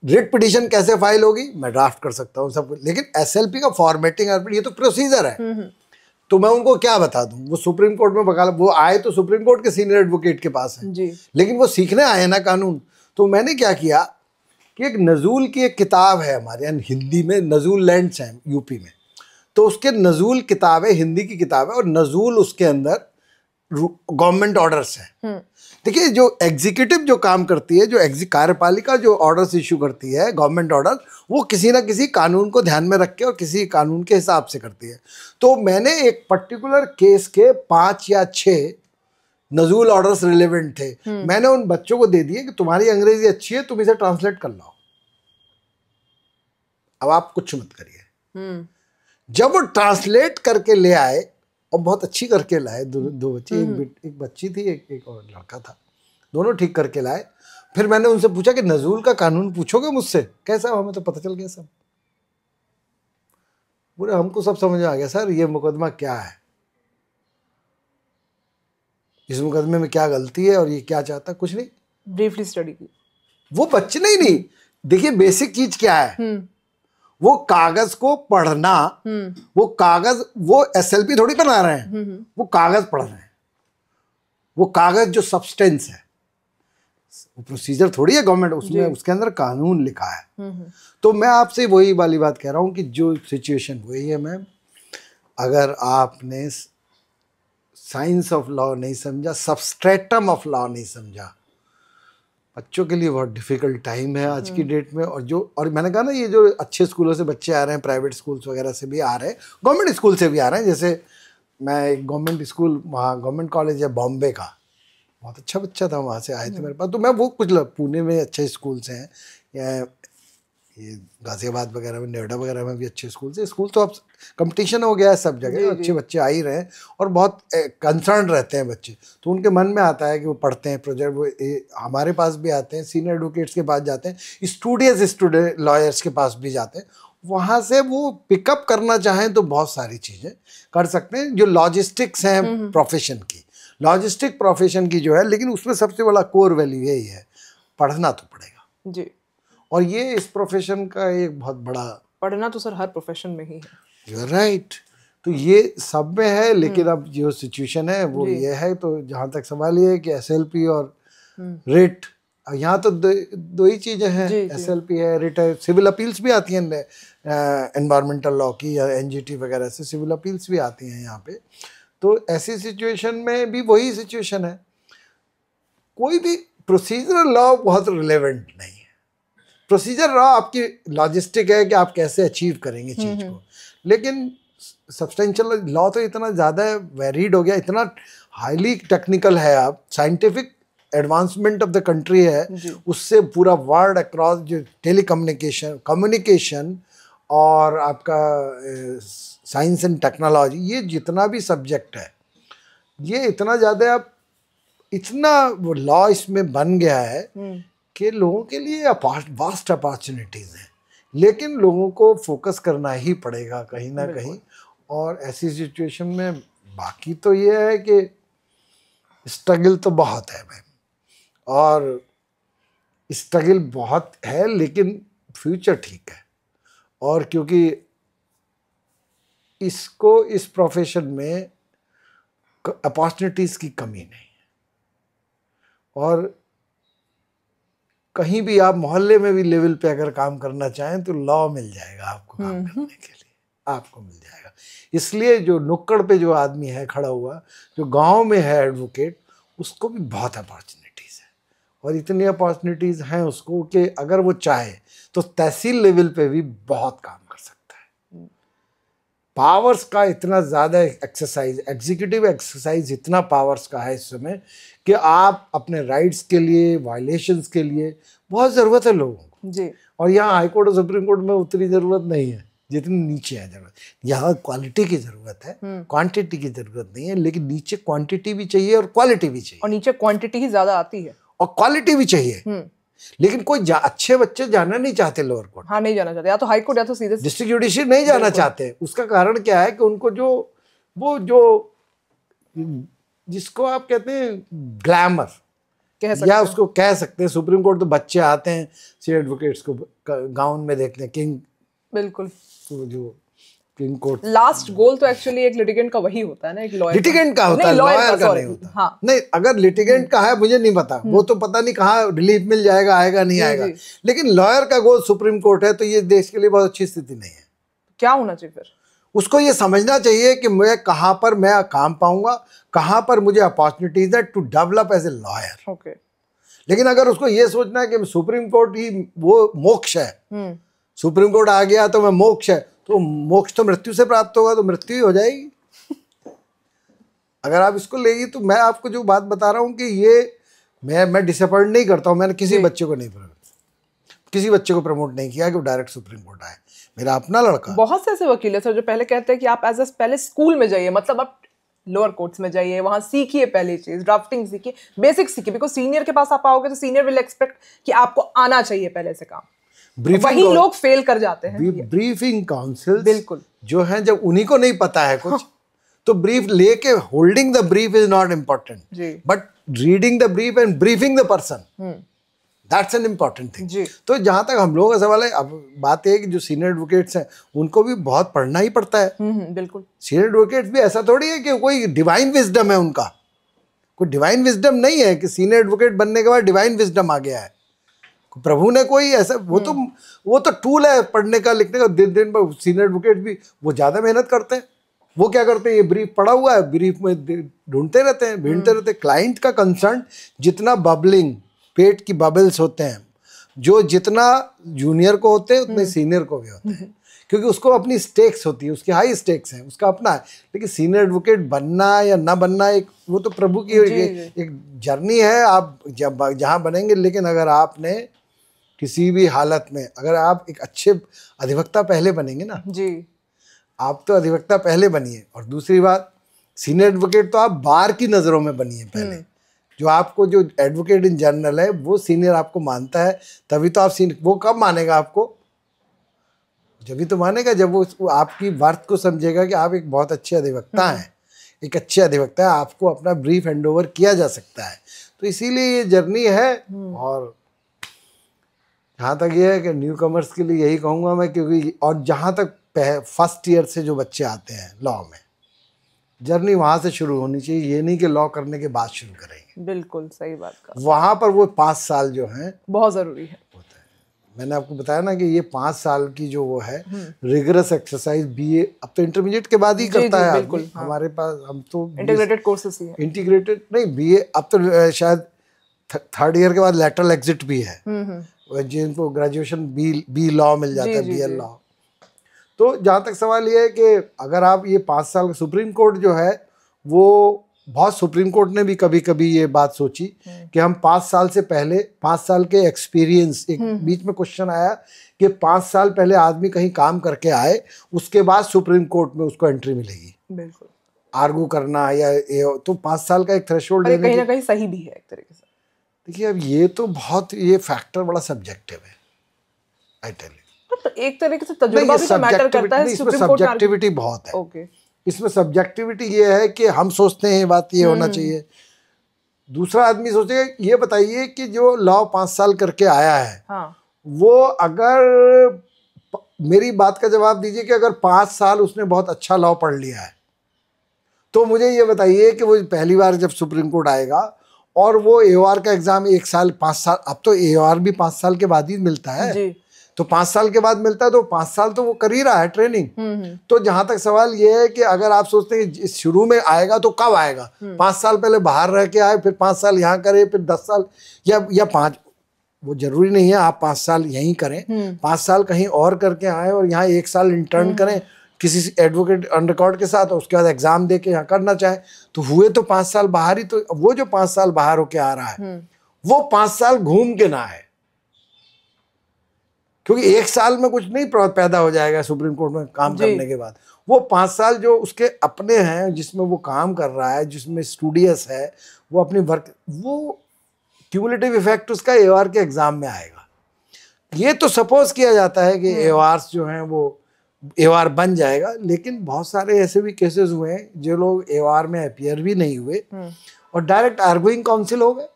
रिट पिटीशन कैसे फाइल होगी मैं ड्राफ्ट कर सकता हूँ सब, लेकिन एसएलपी का फॉर्मेटिंग ये तो प्रोसीजर है, तो मैं उनको क्या बता दूं? वो सुप्रीम कोर्ट में वकालत, वो आए तो सुप्रीम कोर्ट के सीनियर एडवोकेट के पास है जी। लेकिन वो सीखने आए ना कानून। तो मैंने क्या किया कि एक नजूल की एक किताब है हमारे यहाँ हिंदी में, नजूल लैंड्स हैं यूपी में, तो उसके नजूल किताब है, हिंदी की किताब है, और नजूल उसके अंदर गवर्नमेंट ऑर्डर्स हैं। देखिए जो एग्जीक्यूटिव जो काम करती है, जो कार्यपालिका जो ऑर्डर्स इशू करती है, गवर्नमेंट ऑर्डर, वो किसी ना किसी कानून को ध्यान में रख के और किसी कानून के हिसाब से करती है। तो मैंने एक पर्टिकुलर केस के 5 या 6 नजूल ऑर्डर्स रिलेवेंट थे, मैंने उन बच्चों को दे दिए कि तुम्हारी अंग्रेजी अच्छी है, तुम इसे ट्रांसलेट कर लाओ, अब आप कुछ मत करिए। जब वो ट्रांसलेट करके ले आए, और बहुत अच्छी करके लाए, दो बच्चे, एक बच्ची थी, एक और लड़का था, दोनों ठीक करके लाए। फिर मैंने उनसे पूछा कि नजूल का कानून पूछोगे मुझसे? कैसा? हमें तो पता चल गया सब। बोले हमको सब समझ आ गया सर, ये मुकदमा क्या है, इस मुकदमे में क्या गलती है और ये क्या चाहता है। कुछ नहीं, ब्रीफली स्टडी की। वो बच्चे नहीं, देखिए बेसिक चीज क्या है, वो कागज को पढ़ना, वो कागज, वो एसएलपी थोड़ी बना रहे हैं, वो कागज पढ़ रहे हैं, वो कागज जो सब्सटेंस है, वो प्रोसीजर थोड़ी है गवर्नमेंट, उसमें उसके अंदर कानून लिखा है। तो मैं आपसे वही वाली बात कह रहा हूं कि जो सिचुएशन वही है मैम, अगर आपने साइंस ऑफ लॉ नहीं समझा, सबस्ट्रेटम ऑफ लॉ नहीं समझा, बच्चों के लिए बहुत डिफिकल्ट टाइम है आज की डेट में। और मैंने कहा ना, ये जो अच्छे स्कूलों से बच्चे आ रहे हैं, प्राइवेट स्कूल्स वगैरह से भी आ रहे हैं, गवर्नमेंट स्कूल से भी आ रहे हैं। जैसे मैं एक गवर्नमेंट स्कूल, वहाँ गवर्नमेंट कॉलेज है बॉम्बे का, बहुत अच्छा बच्चा था, वहाँ से आए थे मेरे पास। तो मैं वो कुछ पुणे में अच्छे स्कूल्स हैं, या ये गाजियाबाद वगैरह में, नोएडा वगैरह में भी अच्छे स्कूल से। स्कूल तो अब कंपटीशन हो गया है सब जगह, अच्छे बच्चे आ ही रहे हैं और बहुत कंसर्न रहते हैं बच्चे। तो उनके मन में आता है कि वो पढ़ते हैं प्रोजेक्ट, वो हमारे पास भी आते हैं, सीनियर एडवोकेट्स के पास जाते हैं, स्टूडेंट लॉयर्स के पास भी जाते हैं। वहाँ से वो पिकअप करना चाहें तो बहुत सारी चीज़ें कर सकते हैं। जो लॉजिस्टिक्स हैं प्रोफेशन की, लॉजिस्टिक प्रोफेशन की जो है, लेकिन उसमें सबसे बड़ा कोर वैल्यू यही है, पढ़ना तो पड़ेगा जी। और ये इस प्रोफेशन का एक बहुत बड़ा, पढ़ना तो सर हर प्रोफेशन में ही है। You are right. तो ये सब में है, लेकिन अब जो सिचुएशन है वो ये है। तो जहाँ तक सवाल ये है कि एसएलपी और रिट, यहाँ तो दो ही चीज़ें हैं, एसएलपी है, रिट है। सिविल अपील्स भी आती हैं एनवायरमेंटल लॉ की, या एनजीटी वगैरह से सिविल अपील्स भी आती हैं यहाँ पे। तो ऐसी सिचुएशन में भी वही सिचुएशन है, कोई भी प्रोसीजरल लॉ बहुत रिलेवेंट नहीं है। प्रोसीजर लॉ आपकी लॉजिस्टिक है कि आप कैसे अचीव करेंगे चीज़ को, लेकिन सब्सटेंशियल लॉ तो इतना ज़्यादा वेरीड हो गया, इतना हाईली टेक्निकल है। आप scientific advancement of the country है, उससे पूरा वर्ल्ड अक्रॉस जो कम्युनिकेशन और आपका साइंस एंड टेक्नोलॉजी, ये जितना भी सब्जेक्ट है, ये इतना ज़्यादा अब इतना वो लॉ इसमें बन गया है कि लोगों के लिए वास्ट अपॉर्चुनिटीज़ हैं, लेकिन लोगों को फोकस करना ही पड़ेगा कहीं ना कहीं। और ऐसी सिचुएशन में बाकी तो ये है कि स्ट्रगल तो बहुत है मैम, और स्ट्रगल बहुत है, लेकिन फ्यूचर ठीक है। और क्योंकि इसको, इस प्रोफेशन में अपॉर्चुनिटीज़ की कमी नहीं है, और कहीं भी आप मोहल्ले में भी लेवल पे अगर काम करना चाहें तो लॉ मिल जाएगा आपको काम करने के लिए, आपको मिल जाएगा। इसलिए जो नुक्कड़ पे जो आदमी है खड़ा हुआ, जो गांव में है एडवोकेट, उसको भी बहुत अपॉर्चुनिटीज़ है, और इतनी अपॉर्चुनिटीज़ हैं उसको कि अगर वो चाहे तो तहसील लेवल पे भी बहुत काम कर सकता है। पावर्स का इतना ज़्यादा एक्सरसाइज, एग्जीक्यूटिव एक्सरसाइज इतना पावर्स का है इस समय कि आप अपने राइट्स के लिए, वायलेशंस के लिए बहुत ज़रूरत है लोगों को जी। और यहाँ हाई कोर्ट और सुप्रीम कोर्ट में उतनी ज़रूरत नहीं है, जितनी नीचे है जरूरत। यहाँ क्वालिटी की जरूरत है, क्वांटिटी की जरूरत नहीं है, लेकिन नीचे क्वांटिटी भी चाहिए और क्वालिटी भी चाहिए, और नीचे क्वांटिटी ही ज्यादा आती है और क्वालिटी भी चाहिए। लेकिन कोई अच्छे बच्चे जाना नहीं चाहते लोअर कोर्ट। हाँ, नहीं जाना चाहते, या तो हाई कोर्ट या तो सीधे डिस्ट्रिक्ट जुडिशरी नहीं जाना चाहते। उसका कारण क्या है कि उनको जो जिसको आप कहते हैं ग्लैमर या उसको कह सकते हैं, सुप्रीम कोर्ट तो बच्चे आते हैं सीनियर एडवोकेट्स को गाउन में देखते हैं, किंग, बिल्कुल, तो जो किंग कोर्ट, लास्ट गोल तो एक्चुअली एक लिटिगेंट का वही होता है ना, एक लॉयर, लिटिगेंट का होता है, लॉयर का नहीं होता। हाँ। नहीं, अगर लिटिगेंट का है मुझे नहीं पता, वो तो पता नहीं कहाँ रिलीफ मिल जाएगा, आएगा नहीं आएगा, लेकिन लॉयर का गोल सुप्रीम कोर्ट है, तो ये देश के लिए बहुत अच्छी स्थिति नहीं है। क्या होना चाहिए फिर? उसको ये समझना चाहिए कि मैं कहाँ पर मैं काम पाऊंगा, कहाँ पर मुझे अपॉर्चुनिटीज है to develop as a lawyer. Okay. लेकिन अगर उसको ये सोचना है कि सुप्रीम कोर्ट ही वो मोक्ष है, सुप्रीम कोर्ट आ गया तो मैं मोक्ष है, तो मोक्ष तो मृत्यु से प्राप्त होगा, तो मृत्यु ही हो जाएगी। अगर आप इसको लेगी, तो मैं आपको जो बात बता रहा हूँ कि ये मैं डिसअपॉइंट नहीं करता हूँ। मैंने किसी बच्चे को प्रमोट नहीं किया कि वो डायरेक्ट सुप्रीम कोर्ट आए। मेरा अपना लड़का, बहुत से ऐसे वकील है सर जो पहले कहते हैं कि आप पहले स्कूल में जाइए, मतलब आप लोअर कोर्ट्स में जाइए, वहां सीखिए, पहली चीज ड्राफ्टिंग सीखिए, बेसिक सीखिए, बिकॉज सीनियर के पास आप आओगे तो सीनियर विल एक्सपेक्ट कि आपको आना चाहिए पहले से काम। वही लोग फेल कर जाते हैं। ब्रीफिंग काउंसिल बिल्कुल जो है, जब उन्हीं को नहीं पता है कुछ, तो ब्रीफ लेके holding the brief is not important, but reading the brief and briefing the person, that's an important thing. तो जहां तक हम लोगों का सवाल है, अब बात है कि जो सीनियर एडवोकेट्स हैं उनको भी बहुत पढ़ना ही पड़ता है। बिल्कुल, सीनियर एडवोकेट्स भी ऐसा थोड़ी है कि कोई डिवाइन विजडम है उनका, कोई डिवाइन विजडम नहीं है कि सीनियर एडवोकेट बनने के बाद डिवाइन विजडम आ गया है। प्रभु ने कोई ऐसा, वो तो टूल है पढ़ने का, लिखने का। दिन दिन पर सीनियर एडवोकेट भी वो ज़्यादा मेहनत करते हैं। वो क्या करते हैं, ये ब्रीफ पड़ा हुआ है, ब्रीफ में ढूंढते रहते हैं, ढूंढते रहते हैं। क्लाइंट का कंसर्न, जितना बबलिंग, पेट की बबल्स होते हैं, जो जितना जूनियर को होते हैं उतने सीनियर को भी होते हैं, क्योंकि उसको अपनी स्टेक्स होती है, उसकी हाई स्टेक्स हैं, उसका अपना है। लेकिन सीनियर एडवोकेट बनना या ना बनना, एक वो तो प्रभु की एक जर्नी है, आप जब जहाँ बनेंगे। लेकिन अगर आपने किसी भी हालत में, अगर आप एक अच्छे अधिवक्ता पहले बनेंगे ना जी, आप तो अधिवक्ता पहले बनिए। और दूसरी बात, सीनियर एडवोकेट तो आप बार की नज़रों में बनिए पहले। जो आपको जो एडवोकेट इन जनरल है वो सीनियर आपको मानता है, तभी तो आप सीनियर। वो कब मानेगा आपको? जब भी तो मानेगा जब वो आपकी वर्थ को समझेगा कि आप एक बहुत अच्छे अधिवक्ता हैं, एक अच्छे अधिवक्ता है, आपको अपना ब्रीफ हैंड ओवर किया जा सकता है। तो इसीलिए ये जर्नी है। और जहाँ तक ये है कि न्यू कमर्स के लिए यही कहूँगा मैं, क्योंकि और जहाँ तक फर्स्ट ईयर से जो बच्चे आते हैं लॉ में, जर्नी वहाँ से शुरू होनी चाहिए। ये नहीं कि लॉ करने के बाद शुरू करेंगे। बिल्कुल सही बात का। वहाँ पर वो 5 साल जो हैं बहुत ज़रूरी है। होता है। मैंने आपको बताया ना कि ये 5 साल की जो वो है रिगरस एक्सरसाइज, बीए अब तो इंटरमीडिएट के बाद ही करता है। बिल्कुल, हमारे पास हम तो इंटीग्रेटेड कोर्सेस ही है। इंटीग्रेटेड नहीं, बीए अब तो शायद 3rd ईयर के बाद लैटरल एग्जिट भी है, जिनको ग्रेजुएशन बी लॉ मिल जाता है, BL लॉ। तो जहाँ तक सवाल ये है कि अगर आप ये 5 साल, सुप्रीम कोर्ट जो है वो बहुत, सुप्रीम कोर्ट ने भी कभी कभी ये बात सोची कि हम 5 साल से पहले, 5 साल के एक्सपीरियंस, एक बीच में क्वेश्चन आया कि 5 साल पहले आदमी कहीं काम करके आए, उसके बाद सुप्रीम कोर्ट में उसको एंट्री मिलेगी। बिल्कुल, आर्गू करना या तो 5 साल का एक थ्रेशोल्ड है, कहीं ना कहीं सही भी है एक तरीके से। देखिए अब ये तो बहुत, ये फैक्टर बड़ा सब्जेक्टिव है, आई टेल यू। तो एक तरीके से तजुर्बा भी तो मैटर करता है। इसमें सब्जेक्टिविटी बहुत है। ओके, इसमें सब्जेक्टिविटी ये है कि हम सोचते हैं बात ये होना चाहिए, दूसरा आदमी सोचेगा। ये बताइए कि जो लॉ 5 साल करके आया है, वो अगर, मेरी बात का जवाब दीजिए कि अगर 5 साल उसने बहुत अच्छा लॉ पढ़ लिया है, तो मुझे ये बताइए कि वो पहली बार जब सुप्रीम कोर्ट आएगा और वो AOR का एग्जाम 1 साल, 5 साल, अब तो AOR भी 5 साल के बाद ही मिलता है जी। तो 5 साल के बाद मिलता है, तो 5 साल तो वो कर ही रहा है ट्रेनिंग। तो जहां तक सवाल ये है कि अगर आप सोचते हैं कि शुरू में आएगा तो कब आएगा, 5 साल पहले बाहर रह के आए, फिर 5 साल यहाँ करे, फिर 10 साल या 5, वो जरूरी नहीं है आप 5 साल यहीं करें, 5 साल कहीं और करके आए और यहाँ 1 साल इंटर्न करें किसी एडवोकेट ऑन रिकॉर्ड के साथ, उसके बाद एग्जाम दे के यहाँ करना चाहे, तो हुए तो 5 साल बाहर ही। तो वो जो 5 साल बाहर होके आ रहा है, वो 5 साल घूम के ना है, क्योंकि एक साल में कुछ नहीं पैदा हो जाएगा सुप्रीम कोर्ट में काम करने के बाद। वो 5 साल जो उसके अपने हैं, जिसमें वो काम कर रहा है, जिसमें स्टूडियस है, वो अपनी वर्क, वो क्यूमुलेटिव इफेक्ट उसका AOR के एग्जाम में आएगा। ये तो सपोज किया जाता है कि AORs जो हैं वो AOR बन जाएगा, लेकिन बहुत सारे ऐसे भी केसेस हुए हैं जो लोग AOR में अपीयर भी नहीं हुए और डायरेक्ट आर्गुइंग काउंसिल हो गए।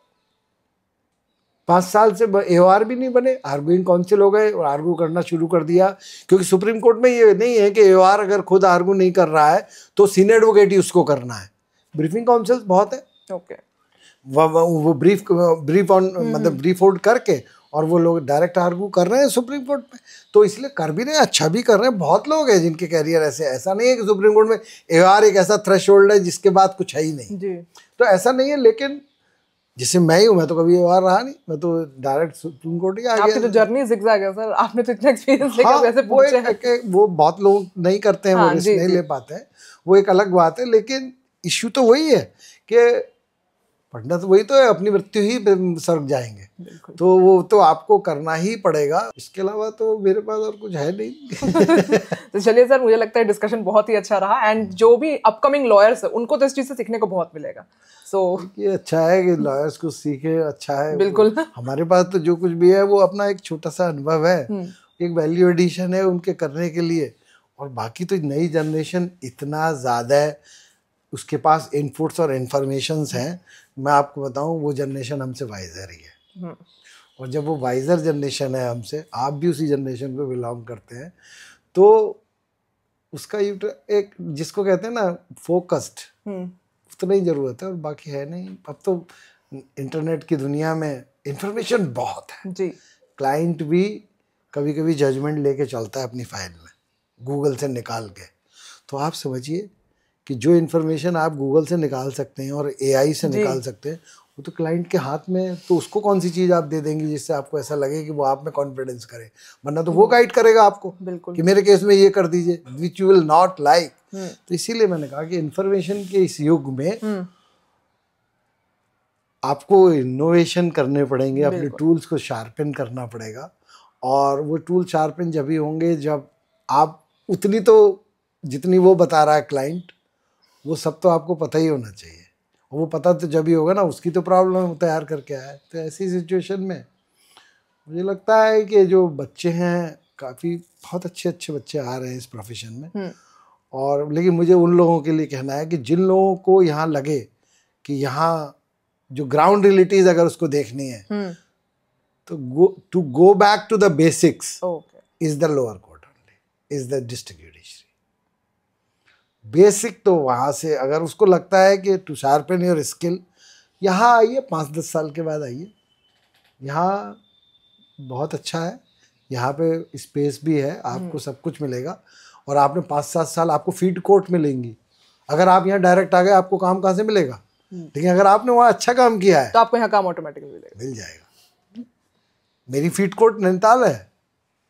5 साल से AOR भी नहीं बने, आर्गुइंग काउंसिल हो गए और आर्गू करना शुरू कर दिया। क्योंकि सुप्रीम कोर्ट में ये नहीं है कि AOR अगर खुद आर्गू नहीं कर रहा है तो सीनियर एडवोकेट ही उसको करना है। ब्रीफिंग काउंसिल्स बहुत है। वो ब्रीफ ऑन मतलब ब्रीफ आउट करके और वो लोग डायरेक्ट आर्गू कर रहे हैं सुप्रीम कोर्ट में, तो इसलिए कर भी रहे हैं, अच्छा भी कर रहे हैं। बहुत लोग हैं जिनके कैरियर ऐसा नहीं है कि सुप्रीम कोर्ट में AOR एक ऐसा थ्रेशोल्ड है जिसके बाद कुछ है ही नहीं जी। तो ऐसा नहीं है, लेकिन जैसे मैं ही हूँ, मैं तो कभी AOR रहा नहीं, मैं तो डायरेक्ट सुप्रीम कोर्ट ही आ गया। आपकी तो जर्नी ज़िगज़ैग है सर, आपने तो इतना एक्सपीरियंस लेकर वैसे पूछे हैं। वो बहुत लोग नहीं करते हैं, वो रिस्क नहीं ले पाते हैं, वो एक अलग बात है। लेकिन इश्यू तो वही है कि पढ़ना तो वही तो है, अपनी मृत्यु ही सर्व जाएंगे, तो वो तो आपको करना ही पड़ेगा। इसके अलावा तो मेरे पास और कुछ है नहीं। तो चलिए सर, मुझे लगता है डिस्कशन बहुत ही अच्छा रहा एंड जो भी अपकमिंग लॉयर्स है उनको तो इस चीज़ से सीखने को बहुत मिलेगा। ये अच्छा है कि लॉयर्स को सीखे, अच्छा है। बिल्कुल। हमारे पास तो जो कुछ भी है वो अपना एक छोटा सा अनुभव है, एक वैल्यू एडिशन है उनके करने के लिए। और बाकी तो नई जनरेशन इतना ज़्यादा है, उसके पास इनपुट्स और इन्फॉर्मेशंस हैं। मैं आपको बताऊं, वो जनरेशन हमसे वाइजर ही है। और जब वो वाइजर जनरेशन है हमसे, आप भी उसी जनरेशन को बिलोंग करते हैं, तो उसका एक जिसको कहते हैं ना फोकस्ड, उतना ही ज़रूरत है और बाकी है नहीं। अब तो इंटरनेट की दुनिया में इंफॉर्मेशन बहुत है जी। क्लाइंट भी कभी कभी जजमेंट लेके चलता है अपनी फाइल में गूगल से निकाल के। तो आप समझिए कि जो इन्फॉर्मेशन आप गूगल से निकाल सकते हैं और AI से निकाल सकते हैं, वो तो क्लाइंट के हाथ में। तो उसको कौन सी चीज़ आप दे देंगी जिससे आपको ऐसा लगे कि वो आप में कॉन्फिडेंस करे, वरना तो वो गाइड करेगा आपको कि मेरे केस में ये कर दीजिए, which you will not like. तो इसीलिए मैंने कहा कि इन्फॉर्मेशन के इस युग में आपको इनोवेशन करने पड़ेंगे, अपने टूल्स को शार्पन करना पड़ेगा। और वो टूल शार्पन जब ही होंगे जब आप उतनी तो जितनी वो बता रहा है क्लाइंट, वो सब तो आपको पता ही होना चाहिए। वो पता तो जब ही होगा ना, उसकी तो प्रॉब्लम तैयार करके आया है। तो ऐसी सिचुएशन में मुझे लगता है कि जो बच्चे हैं, काफ़ी बहुत अच्छे बच्चे आ रहे हैं इस प्रोफेशन में। और लेकिन मुझे उन लोगों के लिए कहना है कि जिन लोगों को यहाँ लगे कि यहाँ जो ग्राउंड रियलिटीज अगर उसको देखनी है, तो to go back to the basics is the lower court only, is the district judiciary. Basic तो वहाँ से अगर उसको लगता है कि टू शार्पन योर स्किल, यहाँ आइए, 5-10 साल के बाद आइए। यहाँ बहुत अच्छा है, यहाँ पे स्पेस भी है, आपको सब कुछ मिलेगा। और आपने 5-7 साल आपको फीड कोर्ट मिलेंगी। अगर आप यहाँ डायरेक्ट आ गए, आपको काम कहाँ से मिलेगा? लेकिन अगर आपने वहाँ अच्छा काम किया है तो आपको यहाँ काम ऑटोमेटिकली मिल जाएगा। मेरी फीड कोर्ट नैनीताल है,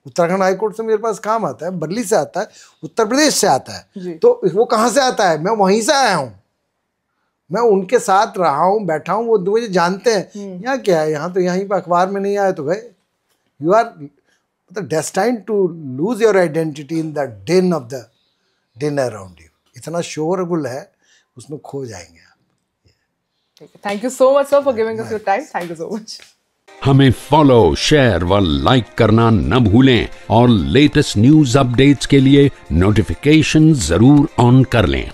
उत्तराखंड हाई कोर्ट से मेरे पास काम आता है, बरली से आता है, उत्तर प्रदेश से आता है। तो वो कहाँ से आता है? मैं वहीं से आया हूँ, मैं उनके साथ रहा हूँ, बैठा हूँ, वो मुझे जानते हैं। यहाँ क्या है, यहाँ तो यहीं पर अखबार में नहीं आए तो गए। You are destined to lose your identity in the din of the din around you. इतना शोरगुल है, उसमें खो जाएंगे आप। Thank you so much sir for giving us your time. Thank you so much. हमें फॉलो, शेयर व like करना न भूलें और लेटेस्ट न्यूज अपडेट्स के लिए नोटिफिकेशन जरूर ऑन कर लें।